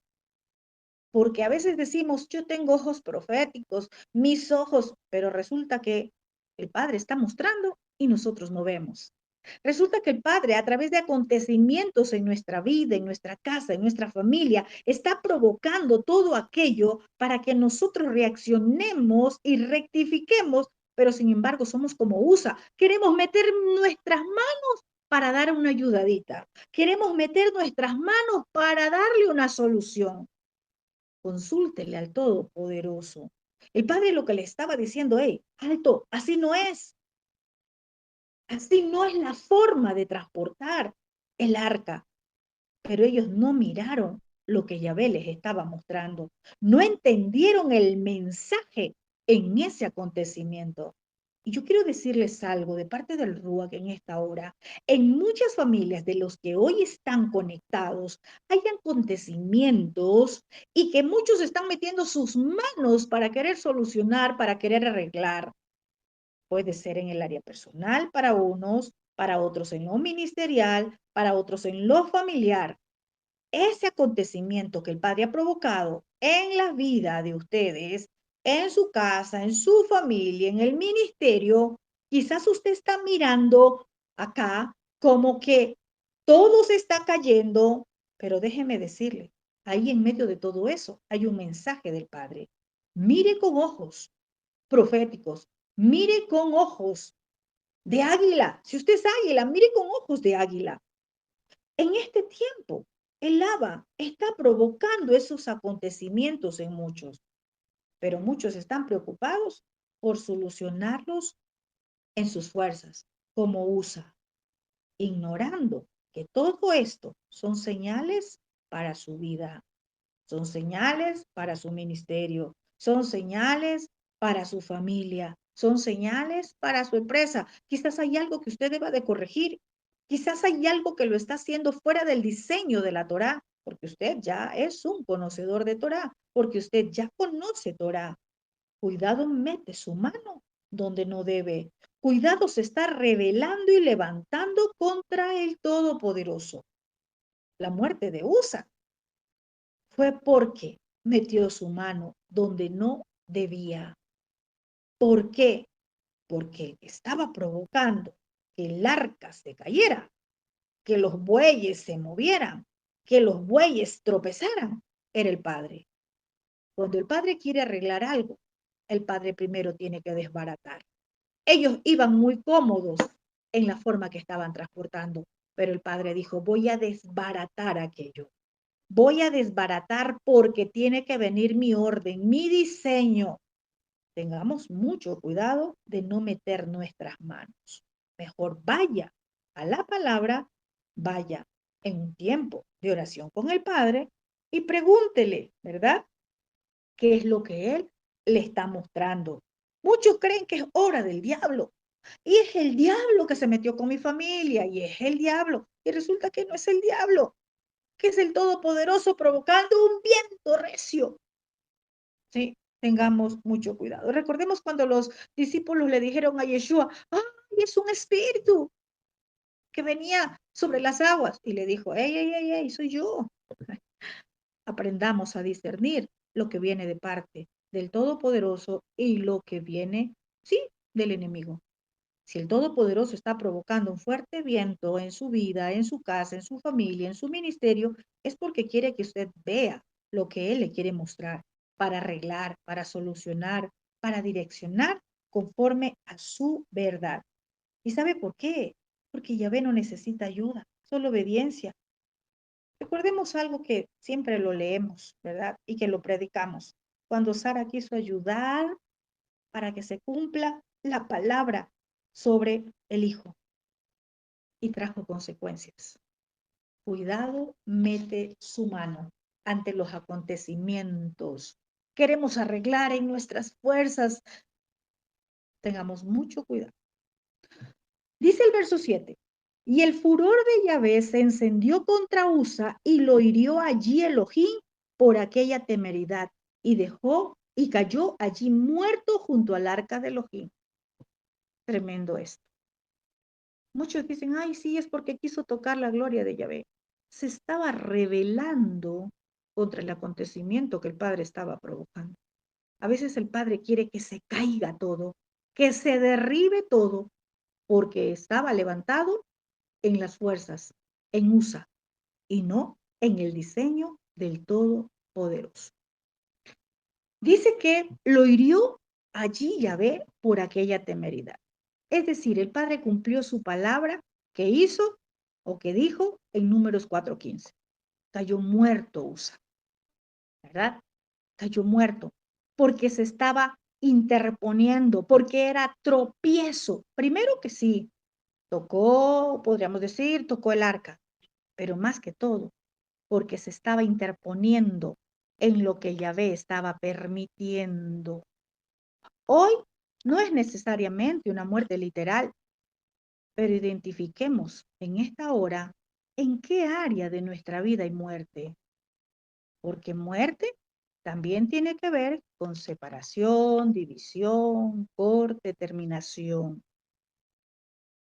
porque a veces decimos, yo tengo ojos proféticos, mis ojos, pero resulta que el Padre está mostrando y nosotros no vemos. Resulta que el Padre, a través de acontecimientos en nuestra vida, en nuestra casa, en nuestra familia, está provocando todo aquello para que nosotros reaccionemos y rectifiquemos, pero sin embargo somos como USA. Queremos meter nuestras manos para dar una ayudadita. Queremos meter nuestras manos para darle una solución. Consúltele al Todopoderoso. El Padre lo que le estaba diciendo, hey, alto, así no es. Así no es la forma de transportar el arca. Pero ellos no miraron lo que Yahvé les estaba mostrando. No entendieron el mensaje en ese acontecimiento. Y yo quiero decirles algo de parte del Ruach en esta hora. En muchas familias de los que hoy están conectados, hay acontecimientos y que muchos están metiendo sus manos para querer solucionar, para querer arreglar. Puede ser en el área personal para unos, para otros en lo ministerial, para otros en lo familiar. Ese acontecimiento que el Padre ha provocado en la vida de ustedes, en su casa, en su familia, en el ministerio, quizás usted está mirando acá como que todo se está cayendo, pero déjeme decirle, ahí en medio de todo eso hay un mensaje del Padre. Mire con ojos proféticos, mire con ojos de águila. Si usted es águila, mire con ojos de águila. En este tiempo, el lava está provocando esos acontecimientos en muchos, pero muchos están preocupados por solucionarlos en sus fuerzas, como USA, ignorando que todo esto son señales para su vida. Son señales para su ministerio, son señales para su familia, son señales para su empresa. Quizás hay algo que usted deba de corregir, quizás hay algo que lo está haciendo fuera del diseño de la Torá, porque usted ya es un conocedor de Torá, porque usted ya conoce Torá. Cuidado mete su mano donde no debe. Cuidado se está rebelando y levantando contra el Todopoderoso. La muerte de Usa fue porque metió su mano donde no debía. ¿Por qué? Porque estaba provocando que el arca se cayera, que los bueyes se movieran, que los bueyes tropezaran. Era el padre. Cuando el padre quiere arreglar algo, el padre primero tiene que desbaratar. Ellos iban muy cómodos en la forma que estaban transportando, pero el padre dijo, voy a desbaratar aquello. Voy a desbaratar porque tiene que venir mi orden, mi diseño. Tengamos mucho cuidado de no meter nuestras manos. Mejor vaya a la palabra, vaya en un tiempo de oración con el Padre y pregúntele, ¿verdad? ¿Qué es lo que Él le está mostrando? Muchos creen que es obra del diablo. Y es el diablo que se metió con mi familia, y es el diablo. Y resulta que no es el diablo, que es el Todopoderoso provocando un viento recio. Sí, tengamos mucho cuidado. Recordemos cuando los discípulos le dijeron a Yeshua, ¡ay, es un espíritu que venía sobre las aguas! Y le dijo, ¡ey, ey, ey, ey, soy yo! Aprendamos a discernir lo que viene de parte del Todopoderoso y lo que viene, sí, del enemigo. Si el Todopoderoso está provocando un fuerte viento en su vida, en su casa, en su familia, en su ministerio, es porque quiere que usted vea lo que Él le quiere mostrar para arreglar, para solucionar, para direccionar conforme a su verdad. ¿Y sabe por qué? Porque Yahvé no necesita ayuda, solo obediencia. Recordemos algo que siempre lo leemos, ¿verdad? Y que lo predicamos. Cuando Sara quiso ayudar para que se cumpla la palabra sobre el hijo y trajo consecuencias. Cuidado, mete su mano ante los acontecimientos. Queremos arreglar en nuestras fuerzas. Tengamos mucho cuidado. Dice el verso 7. Y el furor de Yahvé se encendió contra Usa y lo hirió allí Elohim por aquella temeridad y dejó y cayó allí muerto junto al arca de Elohim. Tremendo esto. Muchos dicen, ay, sí, es porque quiso tocar la gloria de Yahvé. Se estaba rebelando contra el acontecimiento que el Padre estaba provocando. A veces el Padre quiere que se caiga todo, que se derribe todo, porque estaba levantado en las fuerzas, en USA, y no en el diseño del Todopoderoso. Dice que lo hirió allí Yahvé por aquella temeridad. Es decir, el Padre cumplió su palabra que hizo o que dijo en Números 4:15. Cayó muerto Usa, ¿verdad? Cayó muerto porque se estaba interponiendo, porque era tropiezo. Primero que sí, tocó, podríamos decir, tocó el arca, pero más que todo, porque se estaba interponiendo en lo que Yahvé estaba permitiendo. Hoy no es necesariamente una muerte literal, pero identifiquemos en esta hora en qué área de nuestra vida hay muerte, porque muerte también tiene que ver con separación, división, corte, terminación.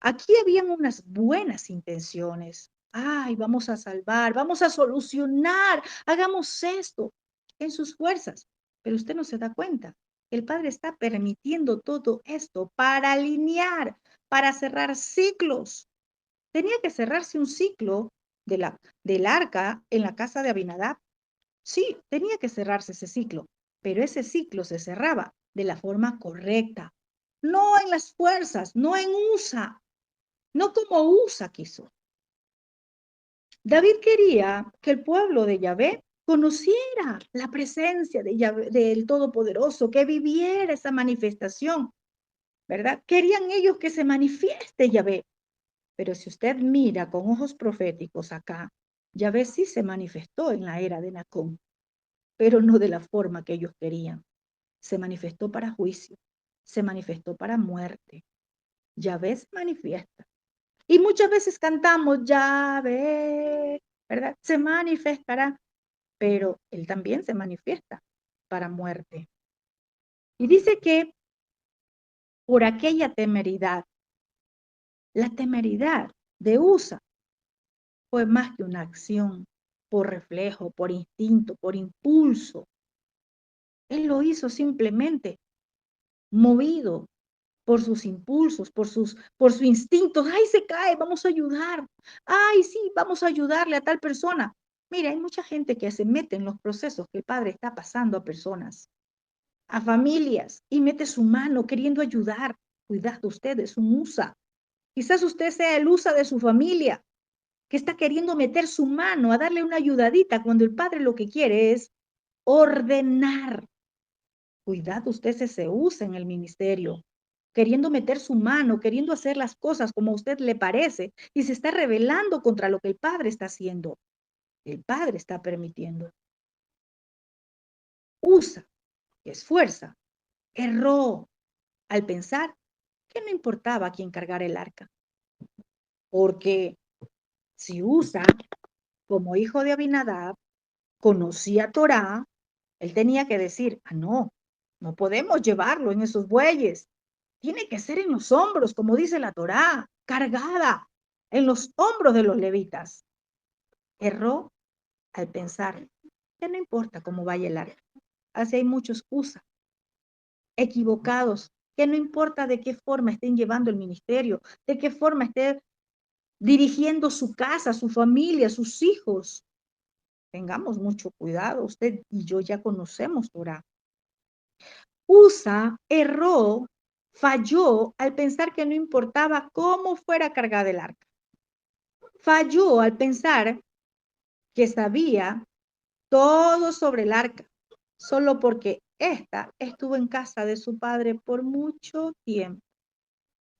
Aquí habían unas buenas intenciones. Ay, vamos a salvar, vamos a solucionar, hagamos esto en sus fuerzas. Pero usted no se da cuenta. El Padre está permitiendo todo esto para alinear, para cerrar ciclos. Tenía que cerrarse un ciclo del arca en la casa de Abinadab. Sí, tenía que cerrarse ese ciclo, pero ese ciclo se cerraba de la forma correcta, no en las fuerzas, no en USA, no como Usa quiso. David quería que el pueblo de Yahvé conociera la presencia de Yahvé, del Todopoderoso, que viviera esa manifestación, ¿verdad? Querían ellos que se manifieste Yahvé. Pero si usted mira con ojos proféticos acá, Yahvé sí se manifestó en la era de Nacón, pero no de la forma que ellos querían. Se manifestó para juicio, se manifestó para muerte. Yahvé se manifiesta. Y muchas veces cantamos, Yahvé, ¿verdad? Se manifestará, pero Él también se manifiesta para muerte. Y dice que por aquella temeridad, la temeridad de Usa fue más que una acción, por reflejo, por instinto, por impulso. Él lo hizo simplemente movido por sus impulsos, por su instinto. ¡Ay, se cae! Vamos a ayudar. ¡Ay, sí! Vamos a ayudarle a tal persona. Mira, hay mucha gente que se mete en los procesos que el Padre está pasando a personas, a familias, y mete su mano queriendo ayudar. Cuidado, usted es un USA. Quizás usted sea el USA de su familia, que está queriendo meter su mano a darle una ayudadita cuando el Padre lo que quiere es ordenar. Cuidado, usted se usa en el ministerio, queriendo meter su mano, queriendo hacer las cosas como a usted le parece, y se está rebelando contra lo que el Padre está haciendo. El Padre está permitiendo. Usa, esfuerza, erró al pensar que no importaba quién cargara el arca, porque si Usa, como hijo de Abinadab, conocía Torá, él tenía que decir, no, no podemos llevarlo en esos bueyes. Tiene que ser en los hombros, como dice la Torá, cargada en los hombros de los levitas. Erró al pensar que no importa cómo vaya el arca. Así hay muchos USA equivocados, que no importa de qué forma estén llevando el ministerio, de qué forma estén dirigiendo su casa, su familia, sus hijos. Tengamos mucho cuidado, usted y yo ya conocemos Torá. Usa erró, falló al pensar que no importaba cómo fuera cargada el arca. Falló al pensar que sabía todo sobre el arca, solo porque ésta estuvo en casa de su padre por mucho tiempo.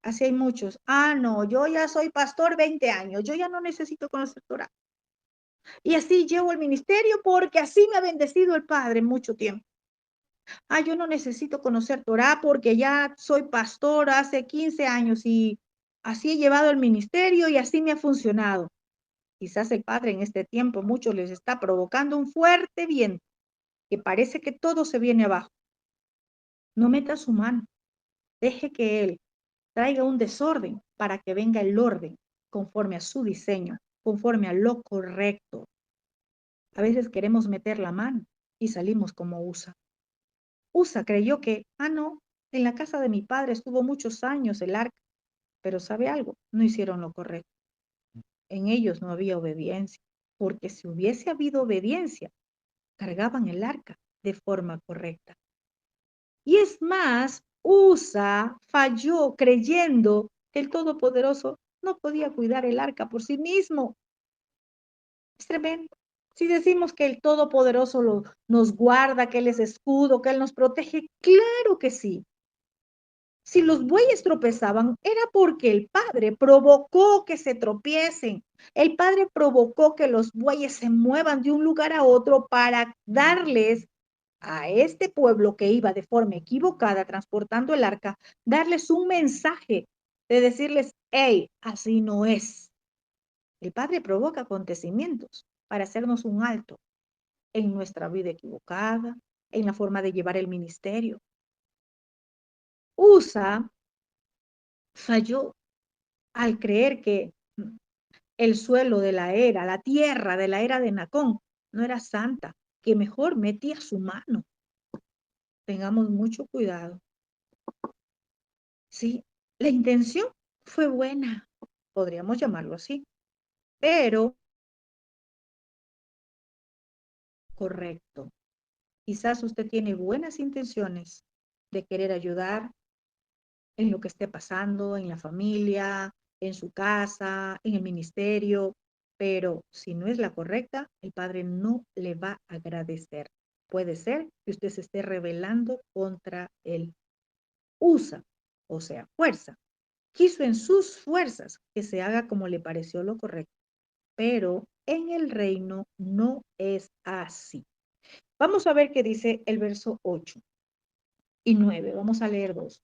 Así hay muchos. No, yo ya soy pastor 20 años, yo ya no necesito conocer Torah. Y así llevo el ministerio porque así me ha bendecido el Padre mucho tiempo. Yo no necesito conocer Torah porque ya soy pastor hace 15 años y así he llevado el ministerio y así me ha funcionado. Quizás el Padre en este tiempo muchos les está provocando un fuerte viento que parece que todo se viene abajo. No meta su mano, deje que Él traiga un desorden para que venga el orden conforme a su diseño, conforme a lo correcto. A veces queremos meter la mano y salimos como Usa. Usa creyó que, no, en la casa de mi padre estuvo muchos años el arca, pero ¿sabe algo? No hicieron lo correcto. En ellos no había obediencia, porque si hubiese habido obediencia, cargaban el arca de forma correcta. Y es más, Usa falló creyendo que el Todopoderoso no podía cuidar el arca por sí mismo. Es tremendo. Si decimos que el Todopoderoso nos guarda, que Él es escudo, que Él nos protege, claro que sí. Si los bueyes tropezaban, era porque el Padre provocó que se tropiecen. El Padre provocó que los bueyes se muevan de un lugar a otro para darles a este pueblo que iba de forma equivocada transportando el arca, darles un mensaje de decirles, hey, así no es. El Padre provoca acontecimientos para hacernos un alto en nuestra vida equivocada, en la forma de llevar el ministerio. Usa falló al creer que el suelo de la tierra de la era de Nacón, no era santa, que mejor metía su mano. Tengamos mucho cuidado. Sí, la intención fue buena, podríamos llamarlo así, pero correcto. Quizás usted tiene buenas intenciones de querer ayudar en lo que esté pasando, en la familia, en su casa, en el ministerio, pero si no es la correcta, el Padre no le va a agradecer. Puede ser que usted se esté rebelando contra él. Usa, o sea, fuerza. Quiso en sus fuerzas que se haga como le pareció lo correcto, pero en el reino no es así. Vamos a ver qué dice el verso 8 y 9. Vamos a leer dos.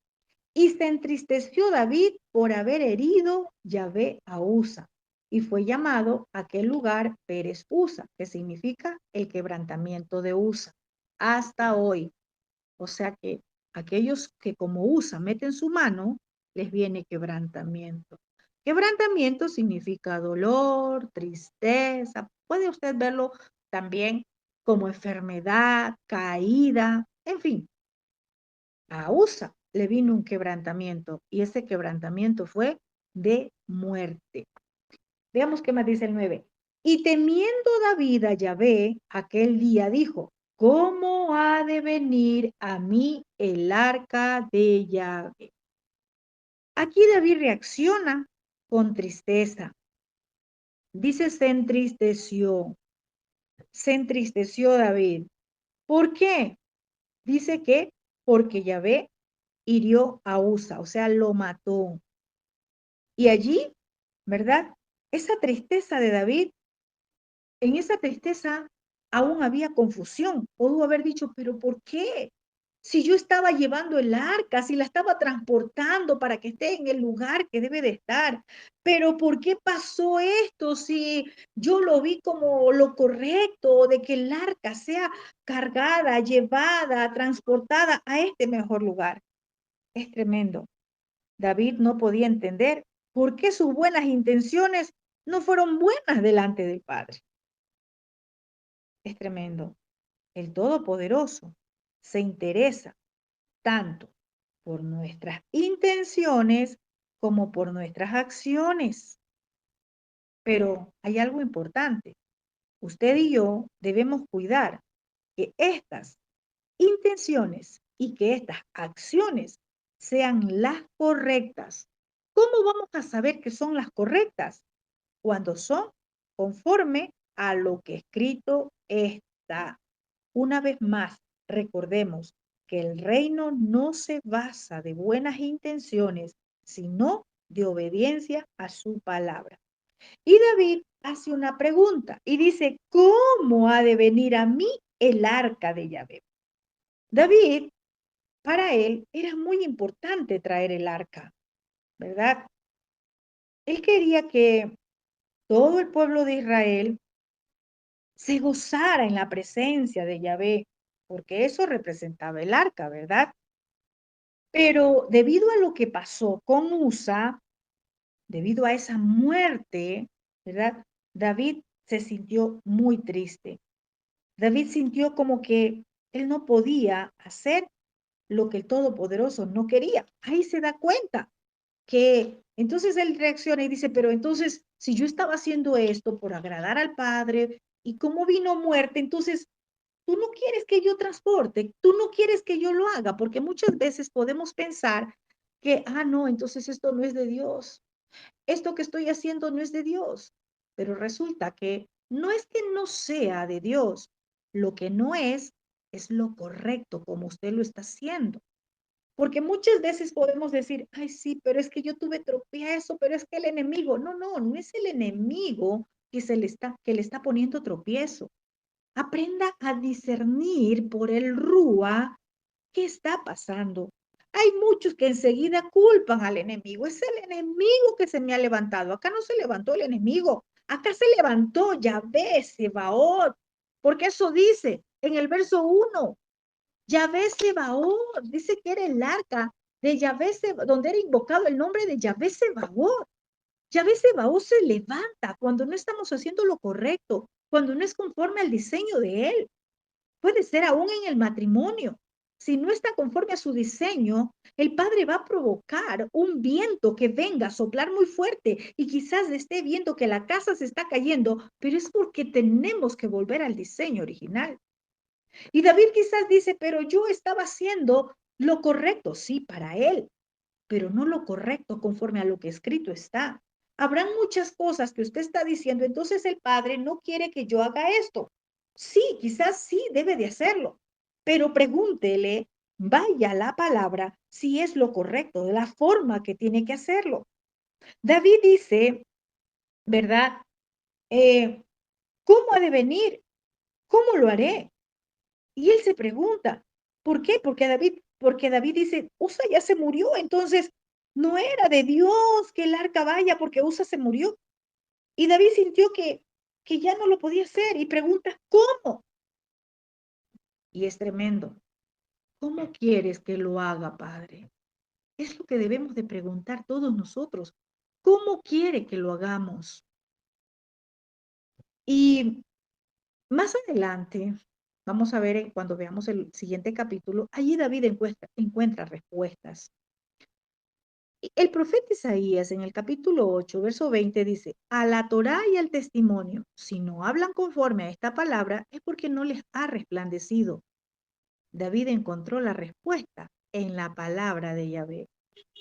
Y se entristeció David por haber herido Yahvé a Usa, y fue llamado aquel lugar Pérez Usa, que significa el quebrantamiento de Usa, hasta hoy. O sea que aquellos que como Usa meten su mano, les viene quebrantamiento. Quebrantamiento significa dolor, tristeza. Puede usted verlo también como enfermedad, caída, en fin. A Usa le vino un quebrantamiento y ese quebrantamiento fue de muerte. Veamos qué más dice el 9. Y temiendo David a Yahvé, aquel día dijo, ¿cómo ha de venir a mí el arca de Yahvé? Aquí David reacciona con tristeza. Dice, se entristeció David. ¿Por qué? Dice que porque Yahvé hirió a Usa, o sea, lo mató. Y allí, ¿verdad? Esa tristeza de David, en esa tristeza aún había confusión. Pudo haber dicho, pero ¿por qué? Si yo estaba llevando el arca, si la estaba transportando para que esté en el lugar que debe de estar, pero ¿por qué pasó esto si yo lo vi como lo correcto de que el arca sea cargada, llevada, transportada a este mejor lugar? Es tremendo. David no podía entender por qué sus buenas intenciones no fueron buenas delante del Padre. Es tremendo. El Todopoderoso se interesa tanto por nuestras intenciones como por nuestras acciones. Pero hay algo importante. Usted y yo debemos cuidar que estas intenciones y que estas acciones sean las correctas. ¿Cómo vamos a saber que son las correctas? Cuando son conforme a lo que escrito está. Una vez más, recordemos que el reino no se basa de buenas intenciones, sino de obediencia a su palabra. Y David hace una pregunta y dice, ¿cómo ha de venir a mí el arca de Yahvé? David, para él, era muy importante traer el arca, ¿verdad? Él quería que todo el pueblo de Israel se gozara en la presencia de Yahvé, porque eso representaba el arca, ¿verdad? Pero debido a lo que pasó con Usa, debido a esa muerte, ¿verdad? David se sintió muy triste. David sintió como que él no podía hacer lo que el Todopoderoso no quería. Ahí se da cuenta que entonces él reacciona y dice, pero entonces, si yo estaba haciendo esto por agradar al Padre y como vino muerte, entonces tú no quieres que yo transporte, tú no quieres que yo lo haga, porque muchas veces podemos pensar que, no, entonces esto no es de Dios, esto que estoy haciendo no es de Dios, pero resulta que no es que no sea de Dios, lo que no es lo correcto como usted lo está haciendo. Porque muchas veces podemos decir, ay, sí, pero es que yo tuve tropiezo, pero es que el enemigo, no es el enemigo que le está poniendo tropiezo. Aprenda a discernir por el rúa qué está pasando. Hay muchos que enseguida culpan al enemigo. Es el enemigo que se me ha levantado. Acá no se levantó el enemigo. Acá se levantó Yahvé, Sebaot. Porque eso dice en el verso 1. Yahvé Sebaot. Dice que era el arca de Yahvé Sebaot, donde era invocado el nombre de Yahvé Sebaot. Yahvé Sebaot se levanta cuando no estamos haciendo lo correcto, cuando no es conforme al diseño de él. Puede ser aún en el matrimonio. Si no está conforme a su diseño, el padre va a provocar un viento que venga a soplar muy fuerte y quizás esté viendo que la casa se está cayendo, pero es porque tenemos que volver al diseño original. Y David quizás dice, pero yo estaba haciendo lo correcto, sí, para él, pero no lo correcto conforme a lo que escrito está. Habrán muchas cosas que usted está diciendo, entonces el padre no quiere que yo haga esto. Sí, quizás sí debe de hacerlo, pero pregúntele, vaya la palabra, si es lo correcto, de la forma que tiene que hacerlo. David dice, ¿verdad? ¿Cómo ha de venir? ¿Cómo lo haré? Y él se pregunta, ¿por qué? Porque David dice, Usa ya se murió, entonces no era de Dios que el arca vaya porque Usa se murió. Y David sintió que ya no lo podía hacer y pregunta, ¿cómo? Y es tremendo, ¿Cómo quieres que lo haga, Padre? Es lo que debemos de preguntar todos nosotros. ¿Cómo quiere que lo hagamos? Y más adelante, vamos a ver cuando veamos el siguiente capítulo, allí David encuentra respuestas. Y el profeta Isaías en el capítulo 8, verso 20 dice, a la Torá y al testimonio, si no hablan conforme a esta palabra, es porque no les ha resplandecido. David encontró la respuesta en la palabra de Yahvé.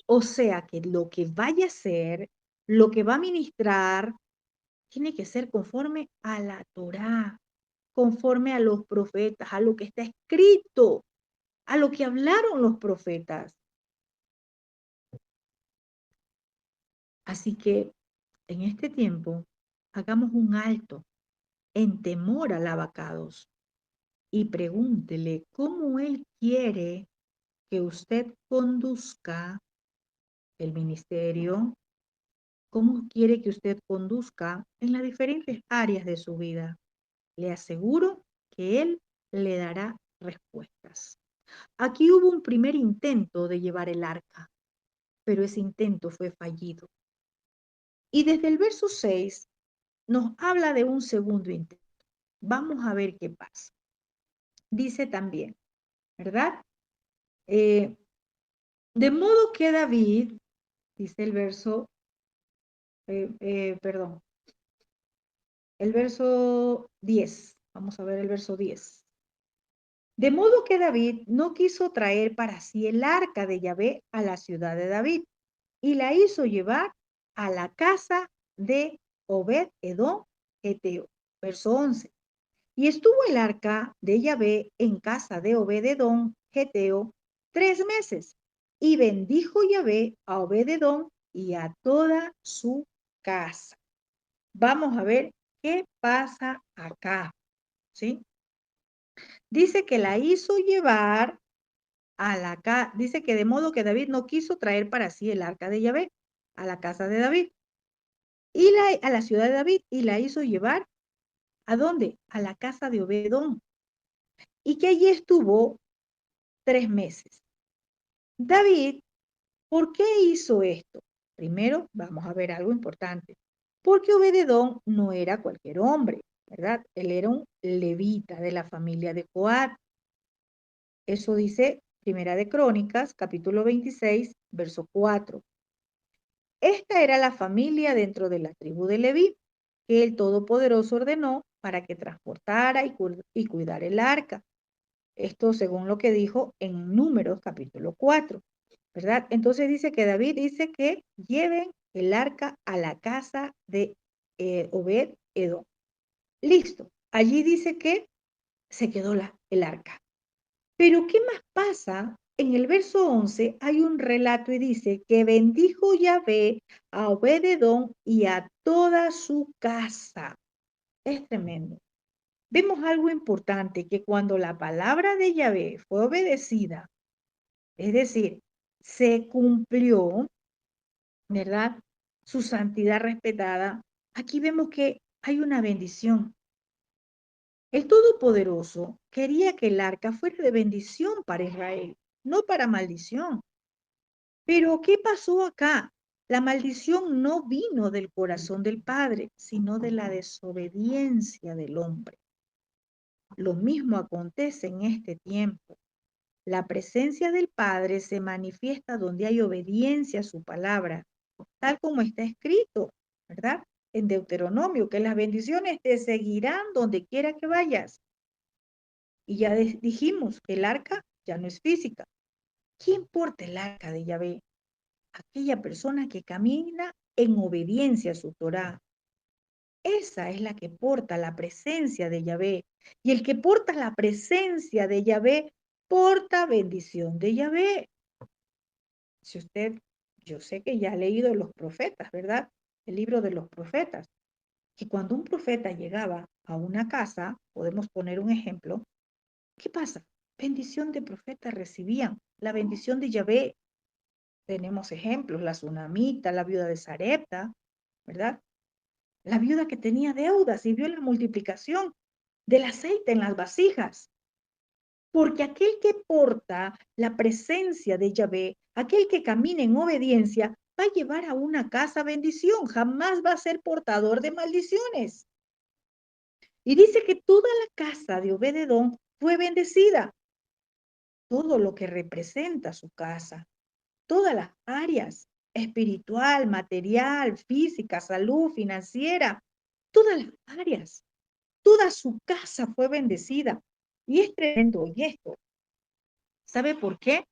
O sea que lo que vaya a ser, lo que va a ministrar, tiene que ser conforme a la Torá, conforme a los profetas, a lo que está escrito, a lo que hablaron los profetas. Así que en este tiempo, hagamos un alto en temor al abacados y pregúntele cómo él quiere que usted conduzca el ministerio, cómo quiere que usted conduzca en las diferentes áreas de su vida. Le aseguro que él le dará respuestas. Aquí hubo un primer intento de llevar el arca, pero ese intento fue fallido. Y desde el verso 6 nos habla de un segundo intento. Vamos a ver qué pasa. Dice también, ¿verdad? Eh, de modo que David, dice el verso, perdón, el verso 10. Vamos a ver el verso 10. De modo que David no quiso traer para sí el arca de Yahvé a la ciudad de David y la hizo llevar a la casa de Obed-Edom Geteo. Verso 11. Y estuvo el arca de Yahvé en casa de Obed-Edom Geteo 3 meses. Y bendijo Yahvé a Obed-Edom y a toda su casa. Vamos a ver qué pasa acá, ¿sí? Dice que la hizo llevar a la casa, dice que de modo que David no quiso traer para sí el arca de Yahvé a la casa de David y a la ciudad de David y la hizo llevar ¿a dónde? A la casa de Obed-Edom y que allí estuvo 3 meses. David, ¿por qué hizo esto? Primero, vamos a ver algo importante. Porque Obed-Edom no era cualquier hombre, ¿verdad? Él era un levita de la familia de Coat. Eso dice Primera de Crónicas, capítulo 26, verso 4. Esta era la familia dentro de la tribu de Leví, que el Todopoderoso ordenó para que transportara y cuidara el arca. Esto según lo que dijo en Números capítulo 4, ¿verdad? Entonces dice que David dice que lleven el arca a la casa de Obed-Edom. Listo. Allí dice que se quedó el arca. Pero ¿qué más pasa? En el verso 11 hay un relato y dice que bendijo Yahvé a Obed-Edom y a toda su casa. Es tremendo. Vemos algo importante, que cuando la palabra de Yahvé fue obedecida, es decir, se cumplió, ¿verdad? Su santidad respetada, aquí vemos que hay una bendición. El Todopoderoso quería que el arca fuera de bendición para Israel, no para maldición. Pero ¿qué pasó acá? La maldición no vino del corazón del Padre, sino de la desobediencia del hombre. Lo mismo acontece en este tiempo. La presencia del Padre se manifiesta donde hay obediencia a su palabra, tal como está escrito, ¿verdad? En Deuteronomio, que las bendiciones te seguirán donde quiera que vayas. Y ya dijimos que el arca ya no es física. ¿Quién porta el arca de Yahvé? Aquella persona que camina en obediencia a su Torá. Esa es la que porta la presencia de Yahvé. Y el que porta la presencia de Yahvé, porta bendición de Yahvé. Si usted, yo sé que ya ha leído los profetas, ¿verdad? El libro de los profetas. Que cuando un profeta llegaba a una casa, podemos poner un ejemplo, ¿qué pasa? Bendición de profeta recibían, la bendición de Yahvé. Tenemos ejemplos, la tsunamita, la viuda de Sarepta, ¿verdad? La viuda que tenía deudas y vio la multiplicación del aceite en las vasijas. Porque aquel que porta la presencia de Yahvé, aquel que camina en obediencia, va a llevar a una casa bendición, jamás va a ser portador de maldiciones. Y dice que toda la casa de Obededón fue bendecida, todo lo que representa su casa, todas las áreas, espiritual, material, física, salud, financiera, todas las áreas, toda su casa fue bendecida. Y es tremendo, y esto, ¿sabe por qué?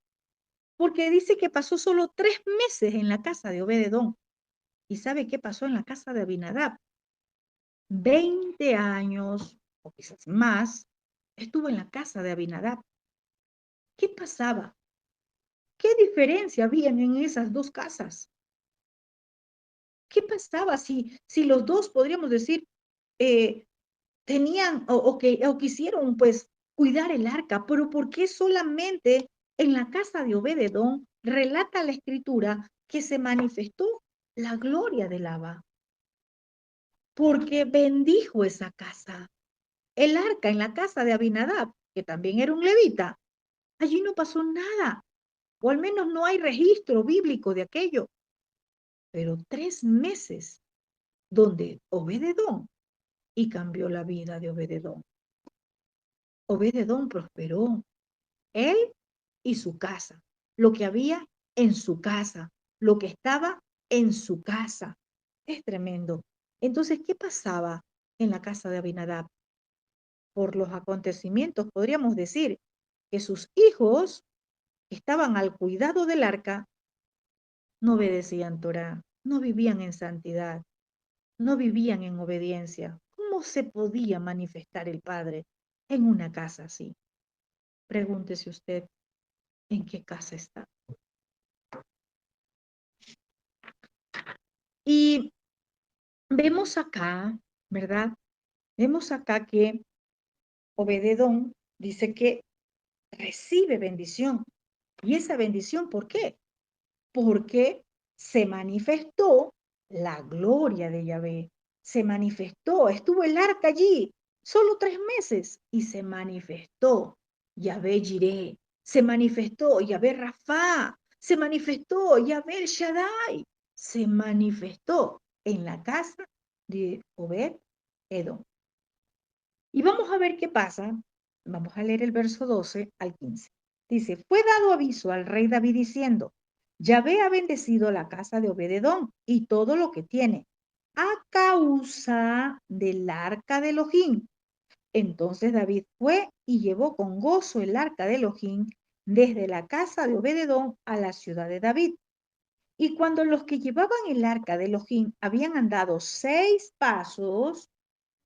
Porque dice que pasó solo 3 meses en la casa de Obededón. ¿Y sabe qué pasó en la casa de Abinadab? 20 años, o quizás más, estuvo en la casa de Abinadab. ¿Qué pasaba? ¿Qué diferencia había en esas dos casas? ¿Qué pasaba si los dos, podríamos decir, eh, tenían o quisieron pues cuidar el arca? Pero ¿por qué solamente en la casa de Obededón relata la escritura que se manifestó la gloria de Labán? Porque bendijo esa casa. El arca en la casa de Abinadab, que también era un levita, allí no pasó nada, o al menos no hay registro bíblico de aquello. Pero 3 meses donde Obededón y cambió la vida de Obededón. Obededón prosperó, él y su casa, lo que había en su casa, lo que estaba en su casa. Es tremendo. Entonces, ¿qué pasaba en la casa de Abinadab? Por los acontecimientos, podríamos decir que sus hijos que estaban al cuidado del arca no obedecían Torá, no vivían en santidad, no vivían en obediencia. ¿Cómo se podía manifestar el Padre en una casa así? Pregúntese usted, ¿en qué casa está? Y vemos acá, ¿verdad? Vemos acá que Obededón dice que recibe bendición. ¿Y esa bendición por qué? Porque se manifestó la gloria de Yahvé. Se manifestó, estuvo el arca allí, solo 3 meses, y se manifestó Yahvé Jireh, se manifestó Yahvé Rafá, se manifestó Yahvé El Shaddai, se manifestó en la casa de Obed Edom. Y vamos a ver qué pasa. Vamos a leer el verso 12 al 15. Dice, fue dado aviso al rey David diciendo, Yahvé ha bendecido la casa de Obededón y todo lo que tiene, a causa del arca de Elohim. Entonces David fue y llevó con gozo el arca de Elohim desde la casa de Obededón a la ciudad de David. Y cuando los que llevaban el arca de Elohim habían andado 6 pasos,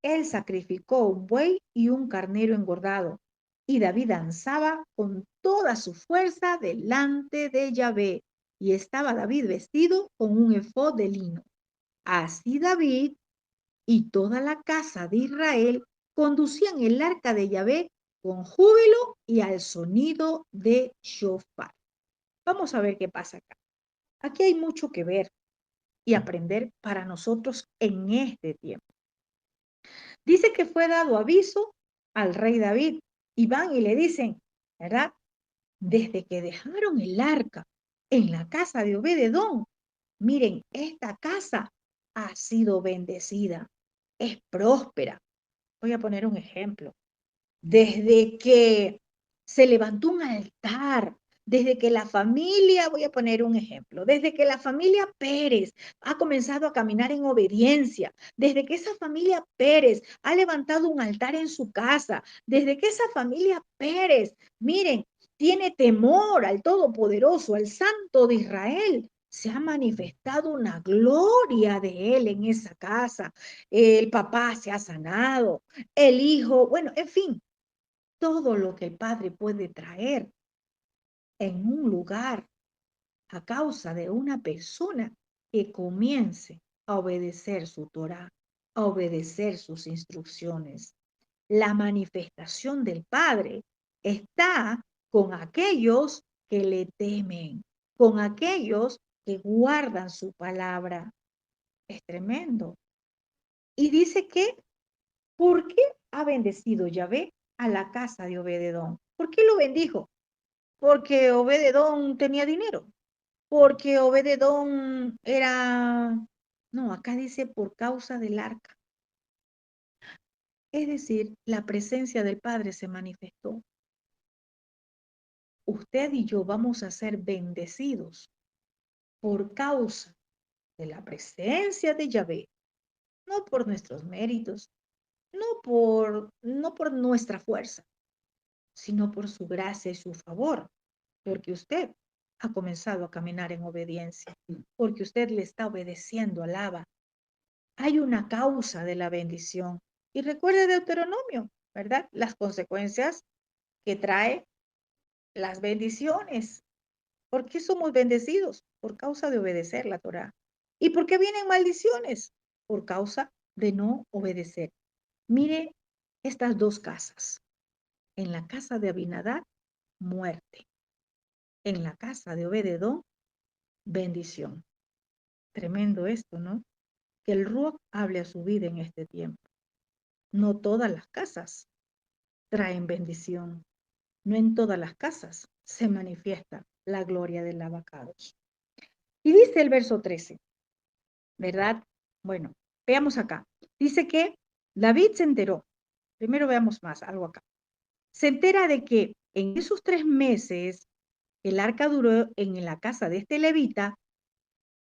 él sacrificó un buey y un carnero engordado, y David danzaba con toda su fuerza delante de Yahvé, y estaba David vestido con un efod de lino. Así David y toda la casa de Israel conducían el arca de Yahvé con júbilo y al sonido de shofar. Vamos a ver qué pasa acá. Aquí hay mucho que ver y aprender para nosotros en este tiempo. Dice que fue dado aviso al rey David y van y le dicen, ¿verdad? Desde que dejaron el arca en la casa de Obededón, miren, esta casa ha sido bendecida, es próspera. Voy a poner un ejemplo. Desde que se levantó un altar, desde que la familia, voy a poner un ejemplo, desde que la familia Pérez ha comenzado a caminar en obediencia, desde que esa familia Pérez ha levantado un altar en su casa, desde que esa familia Pérez, miren, tiene temor al Todopoderoso, al Santo de Israel, se ha manifestado una gloria de él en esa casa. El papá se ha sanado, el hijo, bueno, en fin, todo lo que el Padre puede traer en un lugar a causa de una persona que comience a obedecer su Torah, a obedecer sus instrucciones. La manifestación del Padre está con aquellos que le temen, con aquellos que guardan su palabra. Es tremendo. Y dice que, ¿por qué ha bendecido Yahvé a la casa de Obededón? ¿Por qué lo bendijo? Porque Obed-edom tenía dinero, porque Obed-edom era... No, acá dice por causa del arca. Es decir, la presencia del Padre se manifestó. Usted y yo vamos a ser bendecidos por causa de la presencia de Yahvé, no por nuestros méritos, no por nuestra fuerza, sino por su gracia y su favor, porque usted ha comenzado a caminar en obediencia, porque usted le está obedeciendo, alaba. Hay una causa de la bendición. Y recuerde Deuteronomio, ¿verdad? Las consecuencias que trae las bendiciones. ¿Por qué somos bendecidos? Por causa de obedecer la Torá. ¿Y por qué vienen maldiciones? Por causa de no obedecer. Mire estas dos casas. En la casa de Abinadab, muerte. En la casa de Obed-edom, bendición. Tremendo esto, ¿no? Que el Ruach hable a su vida en este tiempo. No todas las casas traen bendición. No en todas las casas se manifiesta la gloria del abacados. Y dice el verso 13, ¿verdad? Bueno, veamos acá. Dice que David se enteró. Primero veamos más, algo acá. Se entera de que en esos 3 meses el arca duró en la casa de este levita,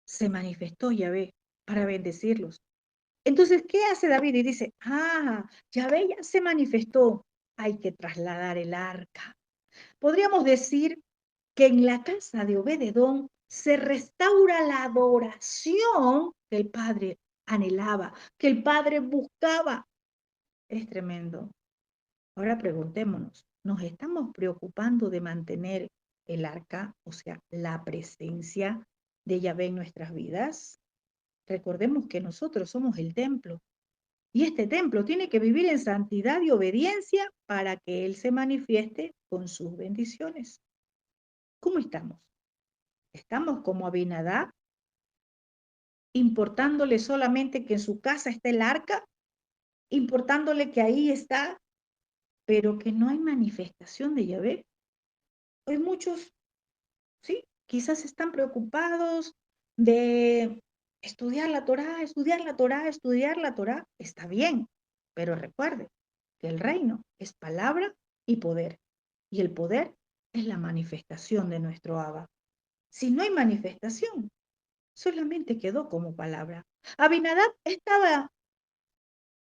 se manifestó Yahvé para bendecirlos. Entonces, ¿qué hace David? Y dice, Yahvé ya se manifestó, hay que trasladar el arca. Podríamos decir que en la casa de Obed-edom se restaura la adoración que el Padre anhelaba, que el Padre buscaba. Es tremendo. Ahora preguntémonos, ¿nos estamos preocupando de mantener el arca, o sea, la presencia de Yahvé en nuestras vidas? Recordemos que nosotros somos el templo y este templo tiene que vivir en santidad y obediencia para que Él se manifieste con sus bendiciones. ¿Cómo estamos? ¿Estamos como Abinadab, importándole solamente que en su casa esté el arca, importándole que ahí está, pero que no hay manifestación de Yahvé? Hoy muchos, sí, quizás están preocupados de estudiar la Torá, estudiar la Torá, estudiar la Torá. Está bien, pero recuerde que el reino es palabra y poder, y el poder es la manifestación de nuestro Abba. Si no hay manifestación, solamente quedó como palabra. Abinadab estaba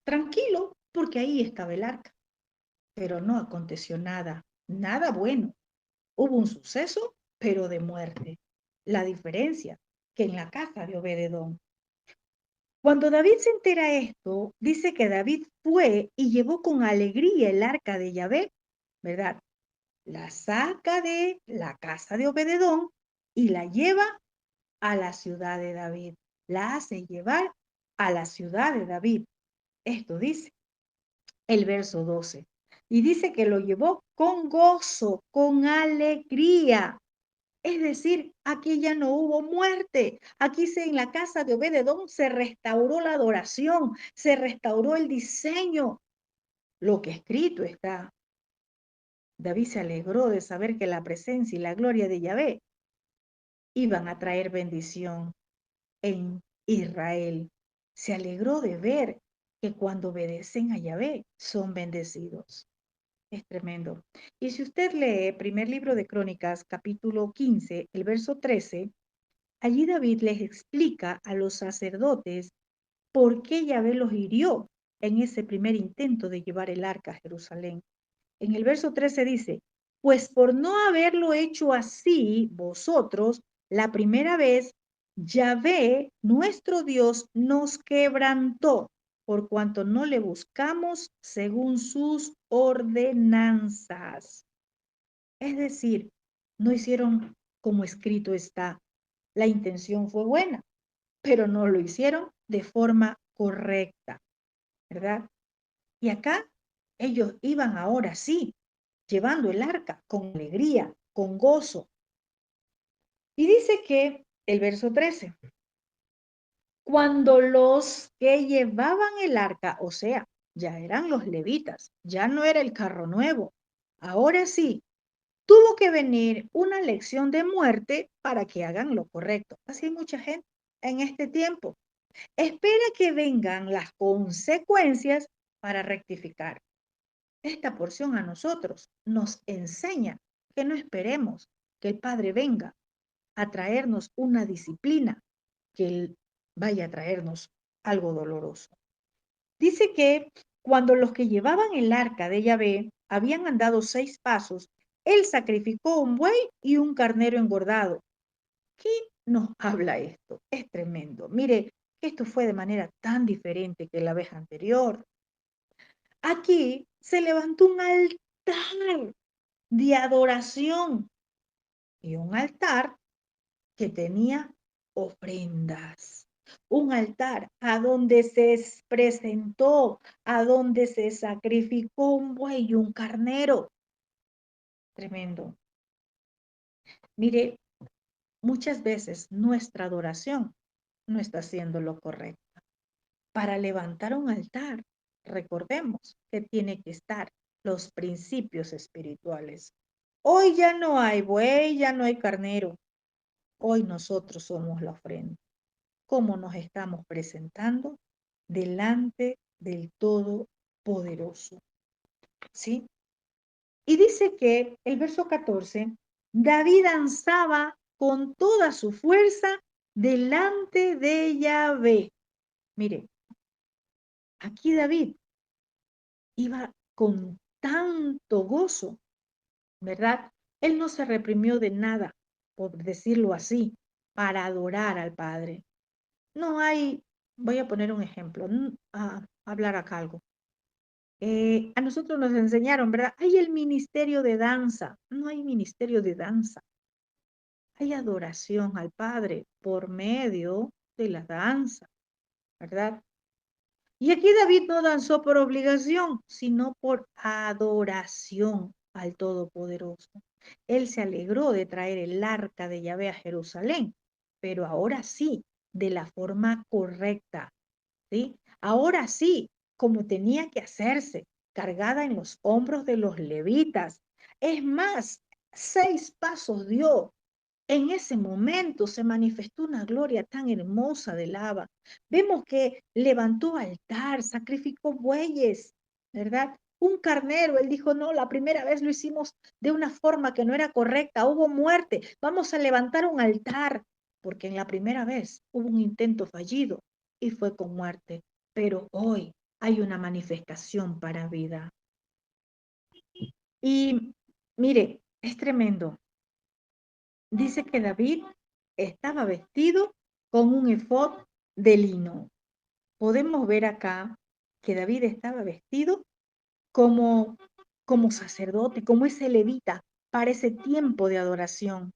tranquilo porque ahí estaba el arca, pero no aconteció nada, nada bueno. Hubo un suceso, pero de muerte. La diferencia que en la casa de Obed-edom. Cuando David se entera esto, dice que David fue y llevó con alegría el arca de Yahvé, ¿verdad? La saca de la casa de Obed-edom y la lleva a la ciudad de David. La hace llevar a la ciudad de David. Esto dice el verso 12. Y dice que lo llevó con gozo, con alegría. Es decir, aquí ya no hubo muerte. Aquí en la casa de Obed-edom se restauró la adoración, se restauró el diseño. Lo que escrito está. David se alegró de saber que la presencia y la gloria de Yahvé iban a traer bendición en Israel. Se alegró de ver que cuando obedecen a Yahvé son bendecidos. Es tremendo. Y si usted lee primer libro de Crónicas, capítulo 15, el verso 13, allí David les explica a los sacerdotes por qué Yahvé los hirió en ese primer intento de llevar el arca a Jerusalén. En el verso 13 dice, pues por no haberlo hecho así vosotros, la primera vez, Yahvé, nuestro Dios, nos quebrantó, por cuanto no le buscamos según sus ordenanzas. Es decir, no hicieron como escrito está. La intención fue buena, pero no lo hicieron de forma correcta, ¿verdad? Y acá ellos iban ahora sí, llevando el arca con alegría, con gozo. Y dice que el verso 13, cuando los que llevaban el arca, o sea, ya eran los levitas, ya no era el carro nuevo, Ahora sí, tuvo que venir una lección de muerte para que hagan lo correcto. Así hay mucha gente en este tiempo. Espera que vengan las consecuencias para rectificar. Esta porción a nosotros nos enseña que no esperemos que el Padre venga a traernos una disciplina, que Él vaya a traernos algo doloroso. Dice que cuando los que llevaban el arca de Yahvé habían andado 6 pasos, Él sacrificó un buey y un carnero engordado. ¿Qué nos habla esto? Es tremendo. Mire, esto fue de manera tan diferente que la vez anterior. Aquí se levantó un altar de adoración y un altar que tenía ofrendas. Un altar a donde se presentó, a donde se sacrificó un buey y un carnero. Tremendo. Mire, muchas veces nuestra adoración no está haciendo lo correcto. Para levantar un altar, recordemos que tiene que estar los principios espirituales. Hoy ya no hay buey, ya no hay carnero. Hoy nosotros somos la ofrenda. ¿Cómo nos estamos presentando delante del Todopoderoso? ¿Sí? Y dice que el verso 14, David danzaba con toda su fuerza delante de Yahvé. Mire, aquí David iba con tanto gozo, ¿verdad? Él no se reprimió de nada, por decirlo así, para adorar al Padre. No hay, voy a poner un ejemplo, hablar acá algo. A nosotros nos enseñaron, ¿verdad? Hay el ministerio de danza, no hay ministerio de danza. Hay adoración al Padre por medio de la danza, ¿verdad? Y aquí David no danzó por obligación, sino por adoración al Todopoderoso. Él se alegró de traer el arca de Yahvé a Jerusalén, pero ahora sí, de la forma correcta, ¿sí? Ahora sí, como tenía que hacerse, cargada en los hombros de los levitas. Es más, 6 pasos dio. En ese momento se manifestó una gloria tan hermosa de lava. Vemos que levantó altar, sacrificó bueyes, ¿verdad? Un carnero, él dijo, no, la primera vez lo hicimos de una forma que no era correcta, hubo muerte, vamos a levantar un altar, porque en la primera vez hubo un intento fallido y fue con muerte, pero hoy hay una manifestación para vida. Y mire, es tremendo. Dice que David estaba vestido con un efod de lino. Podemos ver acá que David estaba vestido como, como sacerdote, como ese levita para ese tiempo de adoración.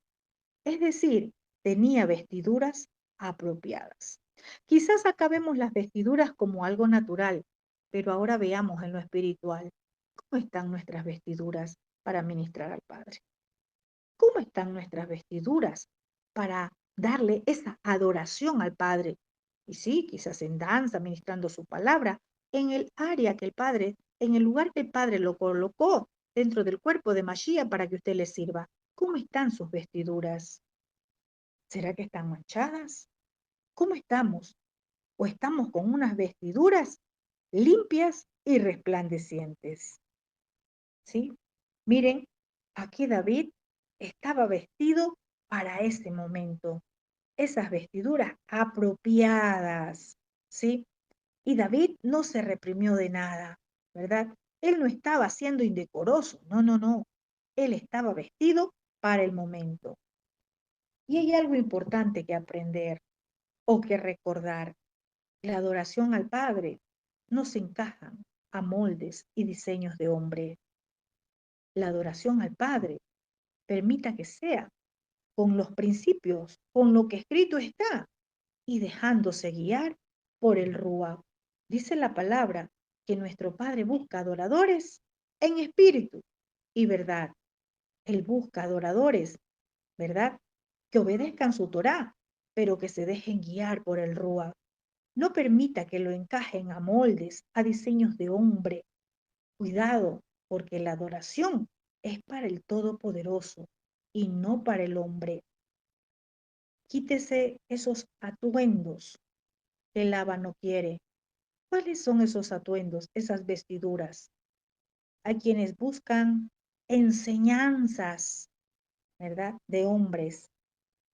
Es decir, tenía vestiduras apropiadas. Quizás acá vemos las vestiduras como algo natural, pero ahora veamos en lo espiritual cómo están nuestras vestiduras para ministrar al Padre. ¿Cómo están nuestras vestiduras para darle esa adoración al Padre? Y sí, quizás en danza, ministrando su palabra, en el área que el Padre, en el lugar que el Padre lo colocó dentro del cuerpo de Mashiach para que usted le sirva. ¿Cómo están sus vestiduras? ¿Será que están manchadas? ¿Cómo estamos? ¿O estamos con unas vestiduras limpias y resplandecientes? ¿Sí? Miren, aquí David estaba vestido para ese momento, esas vestiduras apropiadas, ¿sí? Y David no se reprimió de nada, ¿verdad? Él no estaba siendo indecoroso, no, no, no. Él estaba vestido para el momento. Y hay algo importante que aprender o que recordar. La adoración al Padre no se encaja a moldes y diseños de hombre. La adoración al Padre permita que sea con los principios, con lo que escrito está y dejándose guiar por el Rúa. Dice la palabra que nuestro Padre busca adoradores en espíritu y verdad. Él busca adoradores, ¿verdad? Que obedezcan su Torá, pero que se dejen guiar por el Rúa. No permita que lo encajen a moldes, a diseños de hombre. Cuidado, porque la adoración es para el Todopoderoso y no para el hombre. Quítese esos atuendos que el Abba no quiere. ¿Cuáles son esos atuendos, esas vestiduras? Hay quienes buscan enseñanzas, ¿verdad? De hombres.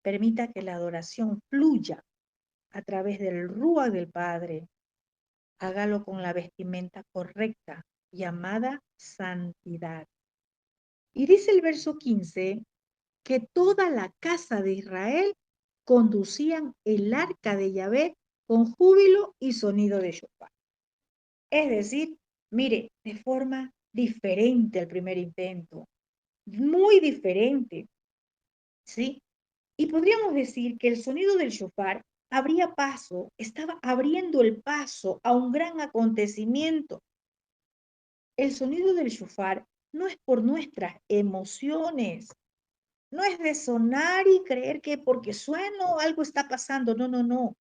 Permita que la adoración fluya a través del Rúa del Padre. Hágalo con la vestimenta correcta, llamada santidad. Y dice el verso 15 que toda la casa de Israel conducían el arca de Yahvé con júbilo y sonido de shofar. Es decir, mire, de forma diferente al primer intento, muy diferente, ¿sí? Y podríamos decir que el sonido del shofar estaba abriendo el paso a un gran acontecimiento. El sonido del shofar no es por nuestras emociones, no es de sonar y creer que porque sueno algo está pasando, no, no, no,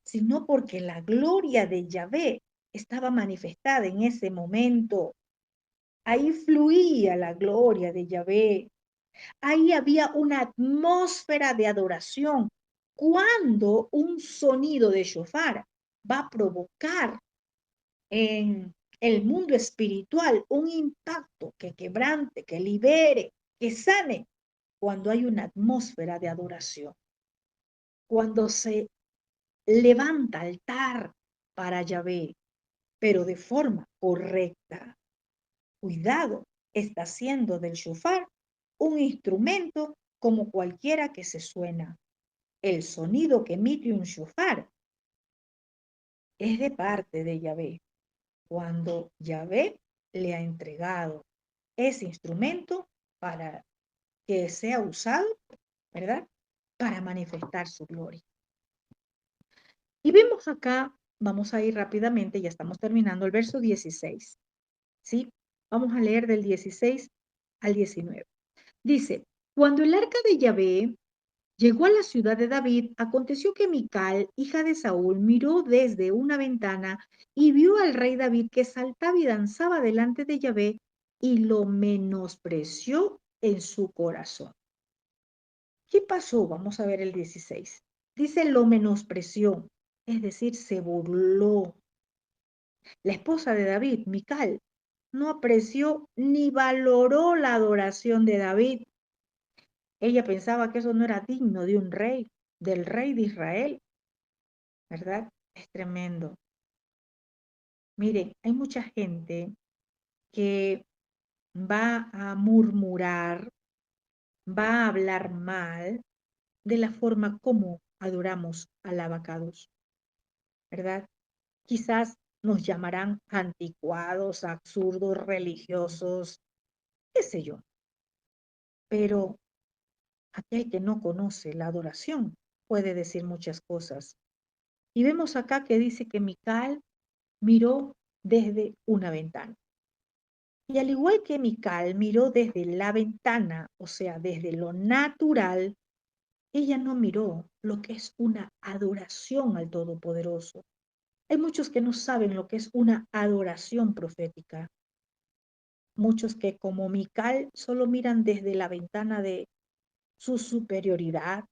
sino porque la gloria de Yahvé estaba manifestada en ese momento. Ahí fluía la gloria de Yahvé. Ahí había una atmósfera de adoración. Cuando un sonido de shofar va a provocar en el mundo espiritual un impacto que quebrante, que libere, que sane, cuando hay una atmósfera de adoración, cuando se levanta altar para Yahvé, pero de forma correcta. Cuidado, está haciendo del shofar un instrumento como cualquiera que se suena. El sonido que emite un shofar es de parte de Yahvé, cuando Yahvé le ha entregado ese instrumento para que sea usado, ¿verdad? Para manifestar su gloria. Y vemos acá, vamos a ir rápidamente, ya estamos terminando, el verso 16, ¿sí? Vamos a leer del 16 al 19. Dice, cuando el arca de Yahvé llegó a la ciudad de David, aconteció que Mical, hija de Saúl, miró desde una ventana y vio al rey David que saltaba y danzaba delante de Yahvé y lo menospreció en su corazón. ¿Qué pasó? Vamos a ver el 16. Dice lo menospreció, es decir, se burló. La esposa de David, Mical, no apreció ni valoró la adoración de David. Ella pensaba que eso no era digno de un rey, del rey de Israel, ¿verdad? Es tremendo. Mire, hay mucha gente que va a murmurar, va a hablar mal de la forma como adoramos al abacados, ¿verdad? Quizás nos llamarán anticuados, absurdos, religiosos, qué sé yo, pero aquel que no conoce la adoración puede decir muchas cosas. Y vemos acá que dice que Mical miró desde una ventana. Y al igual que Mical miró desde la ventana, o sea, desde lo natural, ella no miró lo que es una adoración al Todopoderoso. Hay muchos que no saben lo que es una adoración profética. Muchos que como Mical solo miran desde la ventana de su superioridad,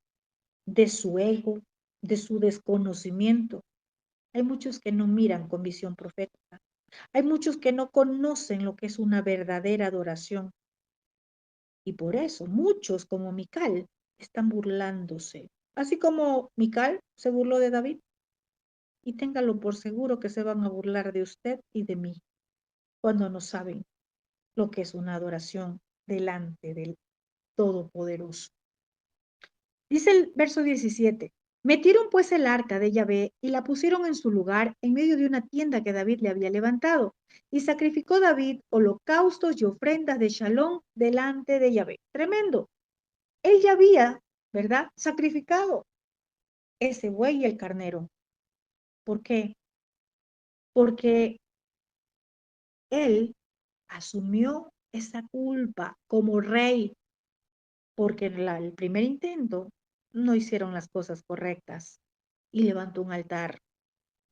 de su ego, de su desconocimiento. Hay muchos que no miran con visión profética. Hay muchos que no conocen lo que es una verdadera adoración. Y por eso muchos como Mical están burlándose. Así como Mical se burló de David. Y téngalo por seguro que se van a burlar de usted y de mí cuando no saben lo que es una adoración delante del Todopoderoso. Dice el verso 17. Metieron pues el arca de Yahvé y la pusieron en su lugar en medio de una tienda que David le había levantado. Y sacrificó David holocaustos y ofrendas de shalom delante de Yahvé. Tremendo. Él ya había, ¿verdad? Sacrificado ese buey y el carnero. ¿Por qué? Porque él asumió esa culpa como rey, porque en el primer intento no hicieron las cosas correctas y levantó un altar,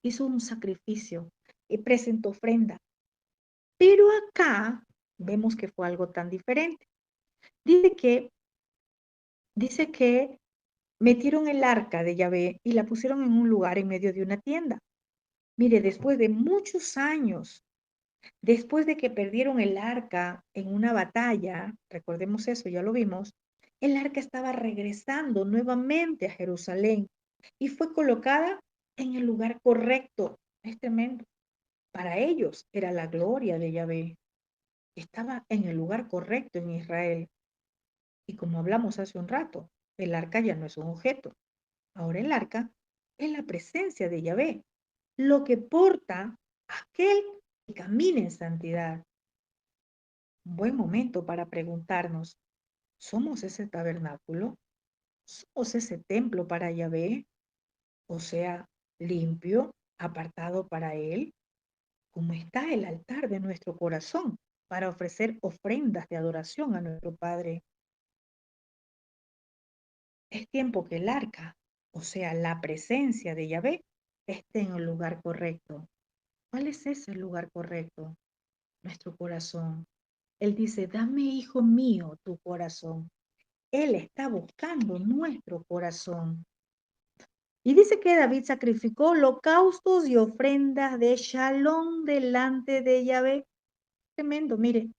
hizo un sacrificio y presentó ofrenda. Pero acá vemos que fue algo tan diferente. Dice que metieron el arca de Yahvé y la pusieron en un lugar en medio de una tienda. Mire, después de muchos años, después de que perdieron el arca en una batalla, recordemos eso, ya lo vimos, el arca estaba regresando nuevamente a Jerusalén y fue colocada en el lugar correcto. Es tremendo. Para ellos era la gloria de Yahvé. Estaba en el lugar correcto en Israel. Y como hablamos hace un rato, el arca ya no es un objeto. Ahora el arca es la presencia de Yahvé, lo que porta aquel que camina en santidad. Un buen momento para preguntarnos, ¿somos ese tabernáculo? ¿Somos ese templo para Yahvé? O sea, limpio, apartado para Él. ¿Cómo está el altar de nuestro corazón para ofrecer ofrendas de adoración a nuestro Padre? Es tiempo que el arca, o sea, la presencia de Yahvé, esté en el lugar correcto. ¿Cuál es ese lugar correcto? Nuestro corazón. Él dice, dame, hijo mío, tu corazón. Él está buscando nuestro corazón. Y dice que David sacrificó holocaustos y ofrendas de shalom delante de Yahvé. Tremendo, mire,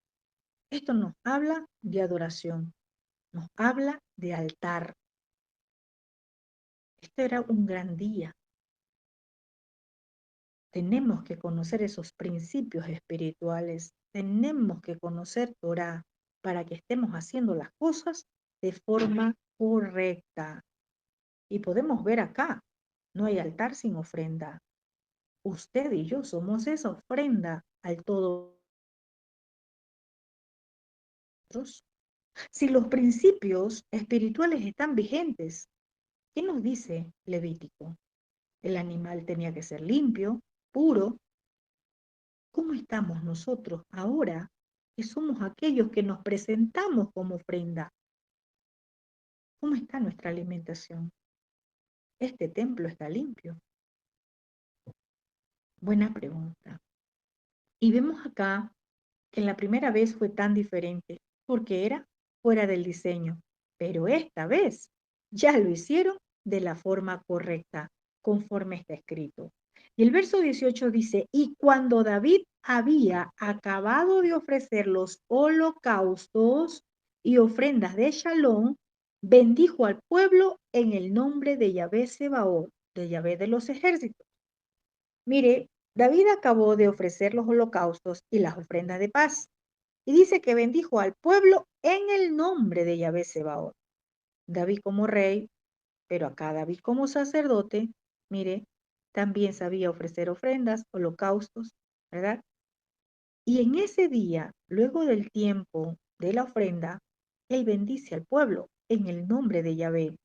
esto nos habla de adoración, nos habla de altar. Esto era un gran día. Tenemos que conocer esos principios espirituales, tenemos que conocer Torah para que estemos haciendo las cosas de forma correcta. Y podemos ver acá, no hay altar sin ofrenda. Usted y yo somos esa ofrenda al todo. Si los principios espirituales están vigentes, ¿qué nos dice Levítico? El animal tenía que ser limpio, puro. ¿Cómo estamos nosotros ahora que somos aquellos que nos presentamos como ofrenda? ¿Cómo está nuestra alimentación? ¿Este templo está limpio? Buena pregunta. Y vemos acá que la primera vez fue tan diferente porque era fuera del diseño, pero esta vez ya lo hicieron de la forma correcta, conforme está escrito. Y el verso 18 dice, y cuando David había acabado de ofrecer los holocaustos y ofrendas de Shalom, bendijo al pueblo en el nombre de Yahvé Sebaot, de Yahvé de los ejércitos. Mire, David acabó de ofrecer los holocaustos y las ofrendas de paz. Y dice que bendijo al pueblo en el nombre de Yahvé Sebaot. David como rey, pero acá David como sacerdote, mire, también sabía ofrecer ofrendas, holocaustos, ¿verdad? Y en ese día, luego del tiempo de la ofrenda, él bendice al pueblo en el nombre de Yahvé.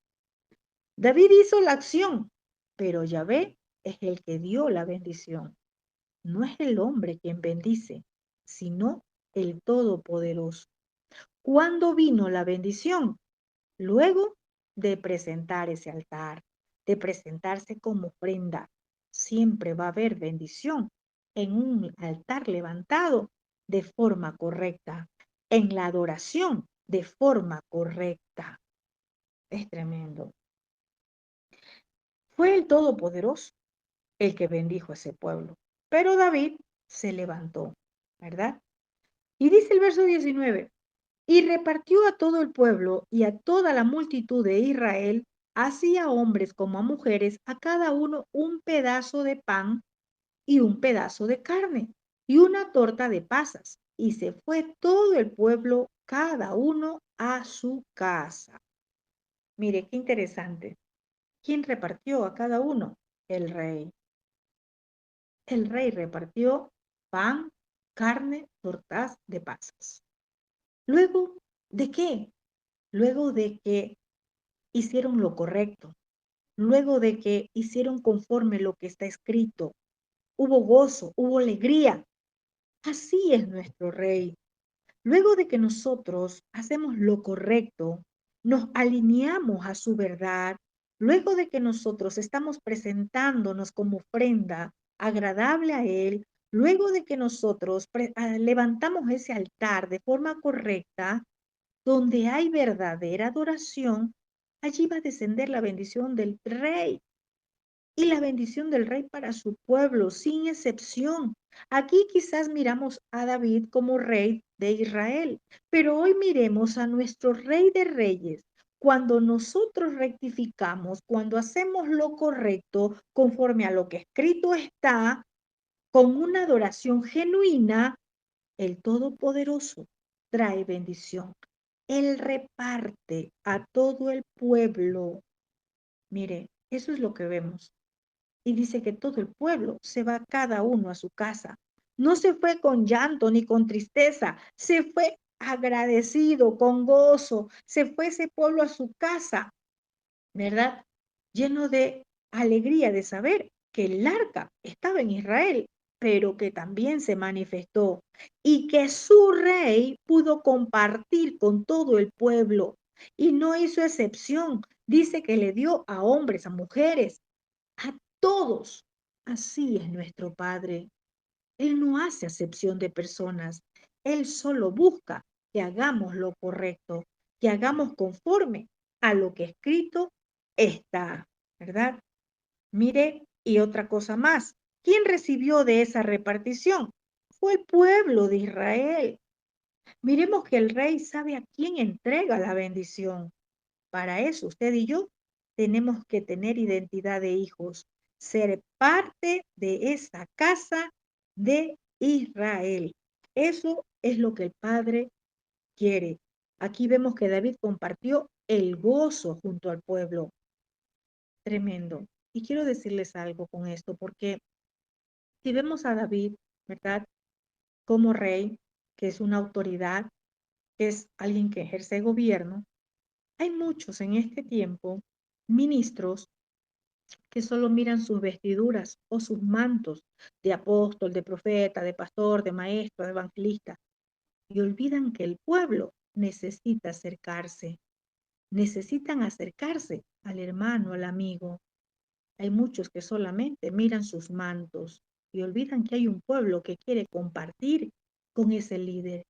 David hizo la acción, pero Yahvé es el que dio la bendición. No es el hombre quien bendice, sino el Todopoderoso. ¿Cuándo vino la bendición? Luego de presentar ese altar, de presentarse como ofrenda. Siempre va a haber bendición en un altar levantado de forma correcta, en la adoración de forma correcta. Es tremendo. Fue el Todopoderoso el que bendijo a ese pueblo, pero David se levantó, ¿verdad? Y dice el verso 19, y repartió a todo el pueblo y a toda la multitud de Israel, así a hombres como a mujeres, a cada uno un pedazo de pan y un pedazo de carne y una torta de pasas. Y se fue todo el pueblo, cada uno a su casa. Mire, qué interesante. ¿Quién repartió a cada uno? El rey. El rey repartió pan, carne, tortas de pasas. Luego, ¿de qué? Luego de que hicieron lo correcto, luego de que hicieron conforme lo que está escrito. Hubo gozo, hubo alegría. Así es nuestro Rey. Luego de que nosotros hacemos lo correcto, nos alineamos a su verdad, luego de que nosotros estamos presentándonos como ofrenda agradable a Él, Luego de que nosotros levantamos ese altar de forma correcta, donde hay verdadera adoración, allí va a descender la bendición del rey y la bendición del rey para su pueblo, sin excepción. Aquí quizás miramos a David como rey de Israel, pero hoy miremos a nuestro rey de reyes. Cuando nosotros rectificamos, cuando hacemos lo correcto conforme a lo que escrito está, con una adoración genuina, el Todopoderoso trae bendición. Él reparte a todo el pueblo. Mire, eso es lo que vemos. Y dice que todo el pueblo se va cada uno a su casa. No se fue con llanto ni con tristeza, se fue agradecido, con gozo, se fue ese pueblo a su casa, ¿verdad? Lleno de alegría de saber que el arca estaba en Israel, pero que también se manifestó y que su rey pudo compartir con todo el pueblo y no hizo excepción. Dice que le dio a hombres, a mujeres, a todos. Así es nuestro Padre. Él no hace acepción de personas. Él solo busca que hagamos lo correcto, que hagamos conforme a lo que escrito está, ¿verdad? Mire, y otra cosa más. ¿Quién recibió de esa repartición? Fue el pueblo de Israel. Miremos que el rey sabe a quién entrega la bendición. Para eso, usted y yo tenemos que tener identidad de hijos, ser parte de esa casa de Israel. Eso es lo que el Padre quiere. Aquí vemos que David compartió el gozo junto al pueblo. Tremendo. Y quiero decirles algo con esto, porque si vemos a David, ¿verdad? Como rey, que es una autoridad, que es alguien que ejerce gobierno, hay muchos en este tiempo ministros que solo miran sus vestiduras o sus mantos de apóstol, de profeta, de pastor, de maestro, de evangelista, y olvidan que el pueblo necesita acercarse, necesitan acercarse al hermano, al amigo. Hay muchos que solamente miran sus mantos y olvidan que hay un pueblo que quiere compartir con ese líder.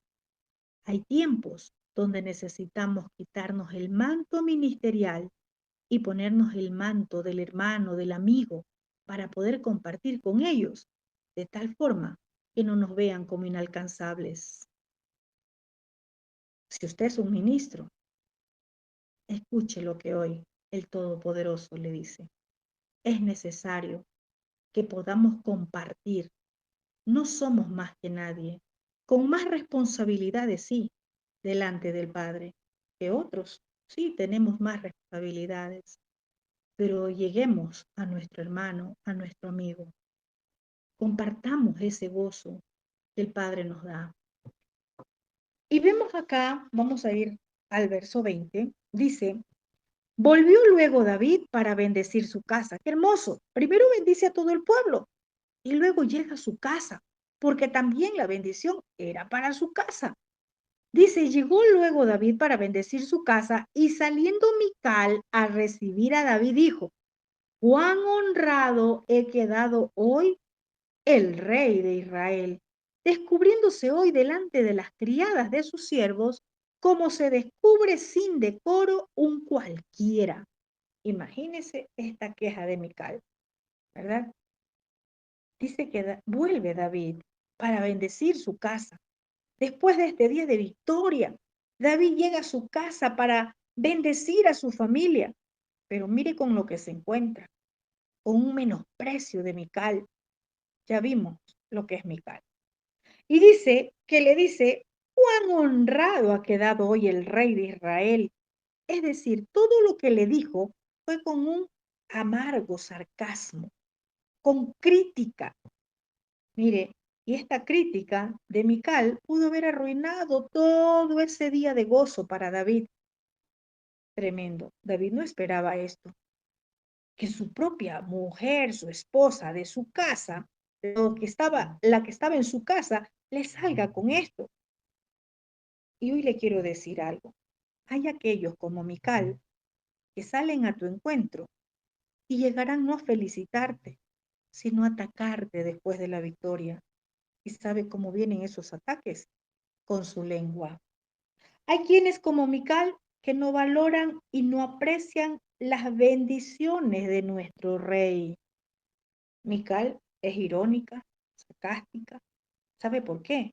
Hay tiempos donde necesitamos quitarnos el manto ministerial y ponernos el manto del hermano, del amigo, para poder compartir con ellos, de tal forma que no nos vean como inalcanzables. Si usted es un ministro, escuche lo que hoy el Todopoderoso le dice. Es necesario que podamos compartir. No somos más que nadie, con más responsabilidades, sí, delante del Padre que otros. Sí, tenemos más responsabilidades, pero lleguemos a nuestro hermano, a nuestro amigo. Compartamos ese gozo que el Padre nos da. Y vemos acá, vamos a ir al verso 20, dice, volvió luego David para bendecir su casa. ¡Qué hermoso! Primero bendice a todo el pueblo y luego llega a su casa, porque también la bendición era para su casa. Dice, llegó luego David para bendecir su casa y saliendo Mical a recibir a David dijo, cuán honrado he quedado hoy el rey de Israel, descubriéndose hoy delante de las criadas de sus siervos, como se descubre sin decoro un cualquiera. Imagínese esta queja de Mical, ¿verdad? Dice que vuelve David para bendecir su casa. Después de este día de victoria, David llega a su casa para bendecir a su familia, pero mire con lo que se encuentra, con un menosprecio de Mical. Ya vimos lo que es Mical. Y dice que le dice, cuán honrado ha quedado hoy el rey de Israel. Es decir, todo lo que le dijo fue con un amargo sarcasmo, con crítica. Mire, y esta crítica de Mical pudo haber arruinado todo ese día de gozo para David. Tremendo. David no esperaba esto, que su propia mujer, su esposa de su casa, la que estaba en su casa, le salga con esto. Y hoy le quiero decir algo. Hay aquellos como Mical que salen a tu encuentro y llegarán no a felicitarte, sino a atacarte después de la victoria. ¿Y sabe cómo vienen esos ataques? Con su lengua. Hay quienes como Mical que no valoran y no aprecian las bendiciones de nuestro rey. Mical es irónica, sarcástica. ¿Sabe por qué?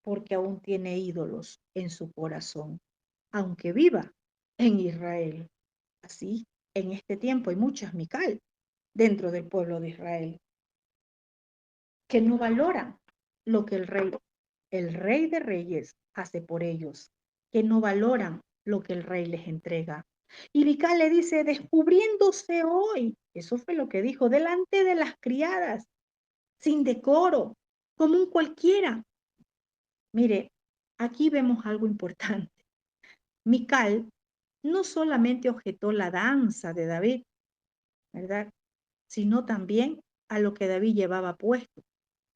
Porque aún tiene ídolos en su corazón, aunque viva en Israel. Así, en este tiempo hay muchas Mical dentro del pueblo de Israel que no valoran lo que el rey de reyes, hace por ellos, que no valoran lo que el rey les entrega. Y Mical le dice, descubriéndose hoy, eso fue lo que dijo, delante de las criadas, sin decoro, como un cualquiera. Mire, aquí vemos algo importante. Mical no solamente objetó la danza de David, ¿verdad? Sino también a lo que David llevaba puesto,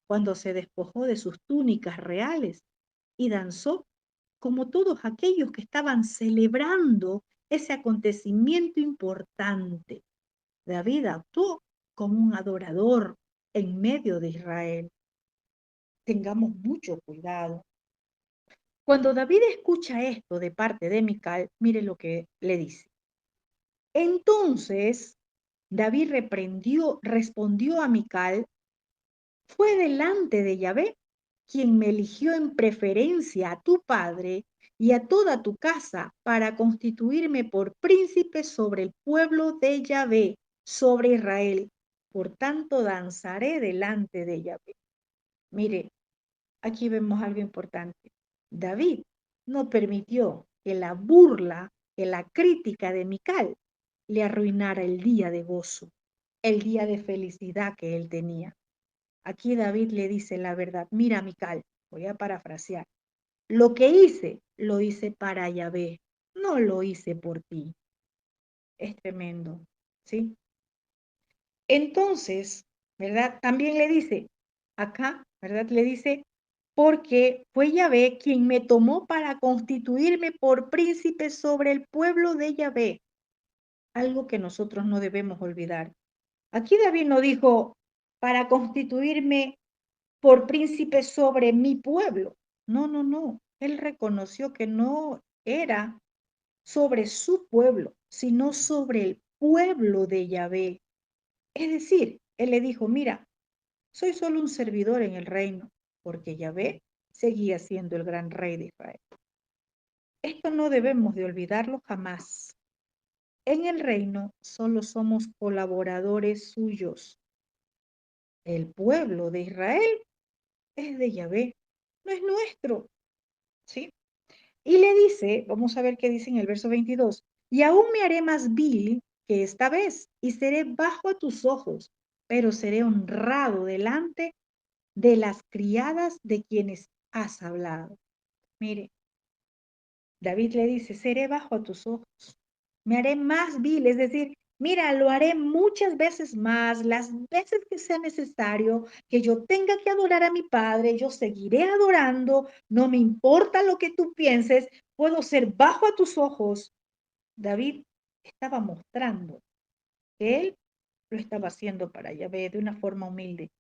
cuando se despojó de sus túnicas reales y danzó como todos aquellos que estaban celebrando ese acontecimiento importante. David actuó como un adorador en medio de Israel. Tengamos mucho cuidado. Cuando David escucha esto de parte de Mical, mire lo que le dice. Entonces David respondió a Mical, fue delante de Yahvé quien me eligió en preferencia a tu padre y a toda tu casa para constituirme por príncipe sobre el pueblo de Yahvé, sobre Israel. Por tanto, danzaré delante de Yahvé. Mire, aquí vemos algo importante. David no permitió que la burla, que la crítica de Mical le arruinara el día de gozo, el día de felicidad que él tenía. Aquí David le dice la verdad. Mira, Mical, voy a parafrasear. Lo que hice, lo hice para Yahvé, no lo hice por ti. Es tremendo, ¿sí? Entonces, ¿verdad? También le dice, acá, ¿verdad? Le dice, porque fue Yahvé quien me tomó para constituirme por príncipe sobre el pueblo de Yahvé. Algo que nosotros no debemos olvidar. Aquí David no dijo, para constituirme por príncipe sobre mi pueblo. No, no, no. Él reconoció que no era sobre su pueblo, sino sobre el pueblo de Yahvé. Es decir, él le dijo, mira, soy solo un servidor en el reino, porque Yahvé seguía siendo el gran rey de Israel. Esto no debemos de olvidarlo jamás. En el reino solo somos colaboradores suyos. El pueblo de Israel es de Yahvé, no es nuestro, ¿sí? Y le dice, vamos a ver qué dice en el verso 22, y aún me haré más vil que esta vez, y seré bajo a tus ojos, pero seré honrado delante de las criadas de quienes has hablado. Mire, David le dice, seré bajo a tus ojos, me haré más vil, es decir, mira, lo haré muchas veces más, las veces que sea necesario, que yo tenga que adorar a mi Padre, yo seguiré adorando, no me importa lo que tú pienses, puedo ser bajo a tus ojos. David estaba mostrando que él lo estaba haciendo para Yahvé de una forma humilde.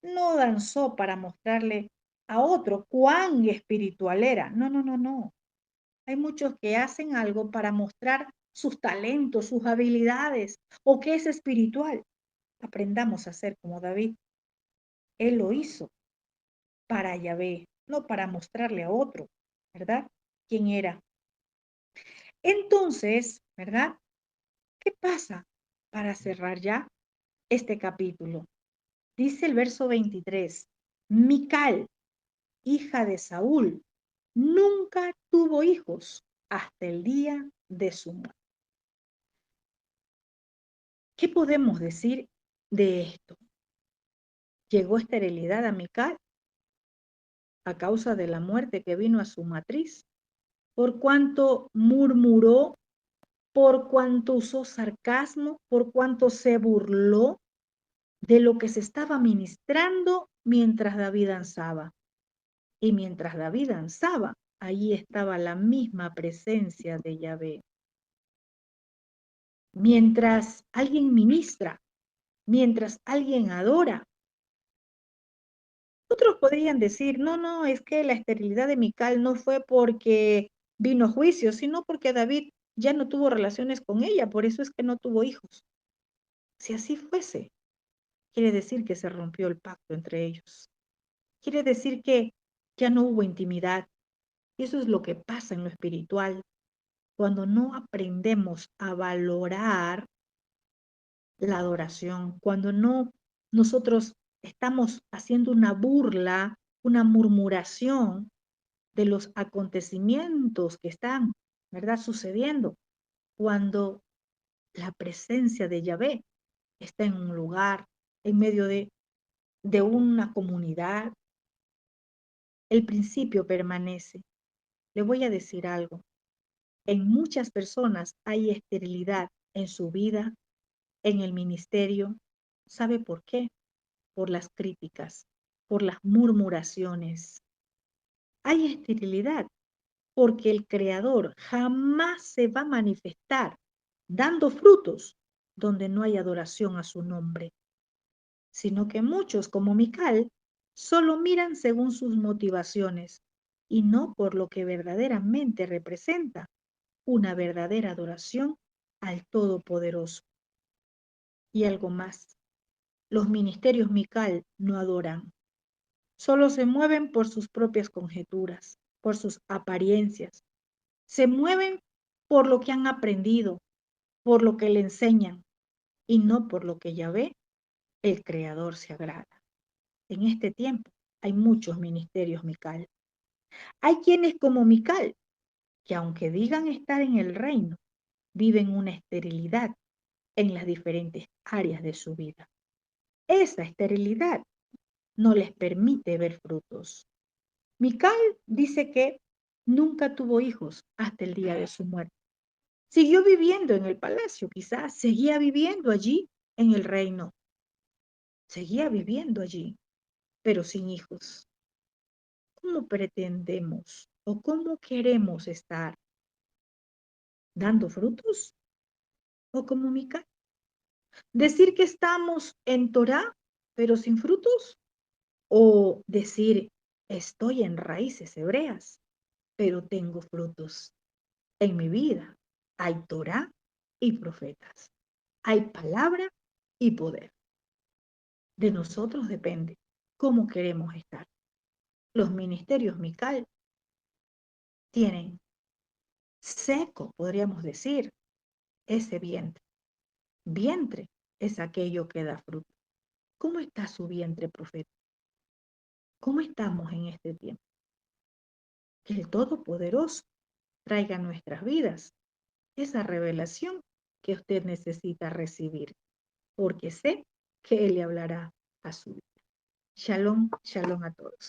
No danzó para mostrarle a otro cuán espiritual era. No, no, no, no. Hay muchos que hacen algo para mostrar sus talentos, sus habilidades o que es espiritual. Aprendamos a ser como David. Él lo hizo para Yahvé, no para mostrarle a otro, ¿verdad? ¿Quién era? Entonces, ¿verdad? ¿Qué pasa para cerrar ya este capítulo? Dice el verso 23, Mical, hija de Saúl, nunca tuvo hijos hasta el día de su muerte. ¿Qué podemos decir de esto? Llegó esterilidad a Mical a causa de la muerte que vino a su matriz, por cuanto murmuró, por cuanto usó sarcasmo, por cuanto se burló de lo que se estaba ministrando mientras David danzaba. Y mientras David danzaba, allí estaba la misma presencia de Yahvé. Mientras alguien ministra, mientras alguien adora, Otros podrían decir, no, no, es que la esterilidad de Mical no fue porque vino juicio, sino porque David ya no tuvo relaciones con ella, por eso es que no tuvo hijos. Si así fuese, quiere decir que se rompió el pacto entre ellos. Quiere decir que ya no hubo intimidad. Y eso es lo que pasa en lo espiritual. Cuando no aprendemos a valorar la adoración, cuando no nosotros estamos haciendo una burla, una murmuración de los acontecimientos que están, ¿verdad?, sucediendo, cuando la presencia de Yahvé está en un lugar, en medio de una comunidad, el principio permanece. Le voy a decir algo. En muchas personas hay esterilidad en su vida, en el ministerio. ¿Sabe por qué? Por las críticas, por las murmuraciones. Hay esterilidad porque el Creador jamás se va a manifestar dando frutos donde no hay adoración a su nombre, sino que muchos, como Mical, solo miran según sus motivaciones y no por lo que verdaderamente representa una verdadera adoración al Todopoderoso. Y algo más, los ministerios Mical no adoran, solo se mueven por sus propias conjeturas, por sus apariencias, se mueven por lo que han aprendido, por lo que le enseñan y no por lo que Yahvé, el Creador, se agrada. En este tiempo hay muchos ministerios Mical. Hay quienes como Mical, que aunque digan estar en el reino, viven una esterilidad en las diferentes áreas de su vida. Esa esterilidad no les permite ver frutos. Mical dice que nunca tuvo hijos hasta el día de su muerte. Siguió viviendo en el palacio, quizás seguía viviendo allí en el reino, seguía viviendo allí, pero sin hijos. ¿Cómo pretendemos o cómo queremos estar? ¿Dando frutos? ¿O como Mical? ¿Decir que estamos en Torá, pero sin frutos? ¿O decir, estoy en raíces hebreas, pero tengo frutos? En mi vida hay Torá y profetas, hay palabra y poder. De nosotros depende cómo queremos estar. Los ministerios Mical tienen seco, podríamos decir, ese vientre. Vientre es aquello que da fruto. ¿Cómo está su vientre, profeta? ¿Cómo estamos en este tiempo? Que el Todopoderoso traiga a nuestras vidas esa revelación que usted necesita recibir, porque sé que Él le hablará a su vida. Shalom, shalom a todos.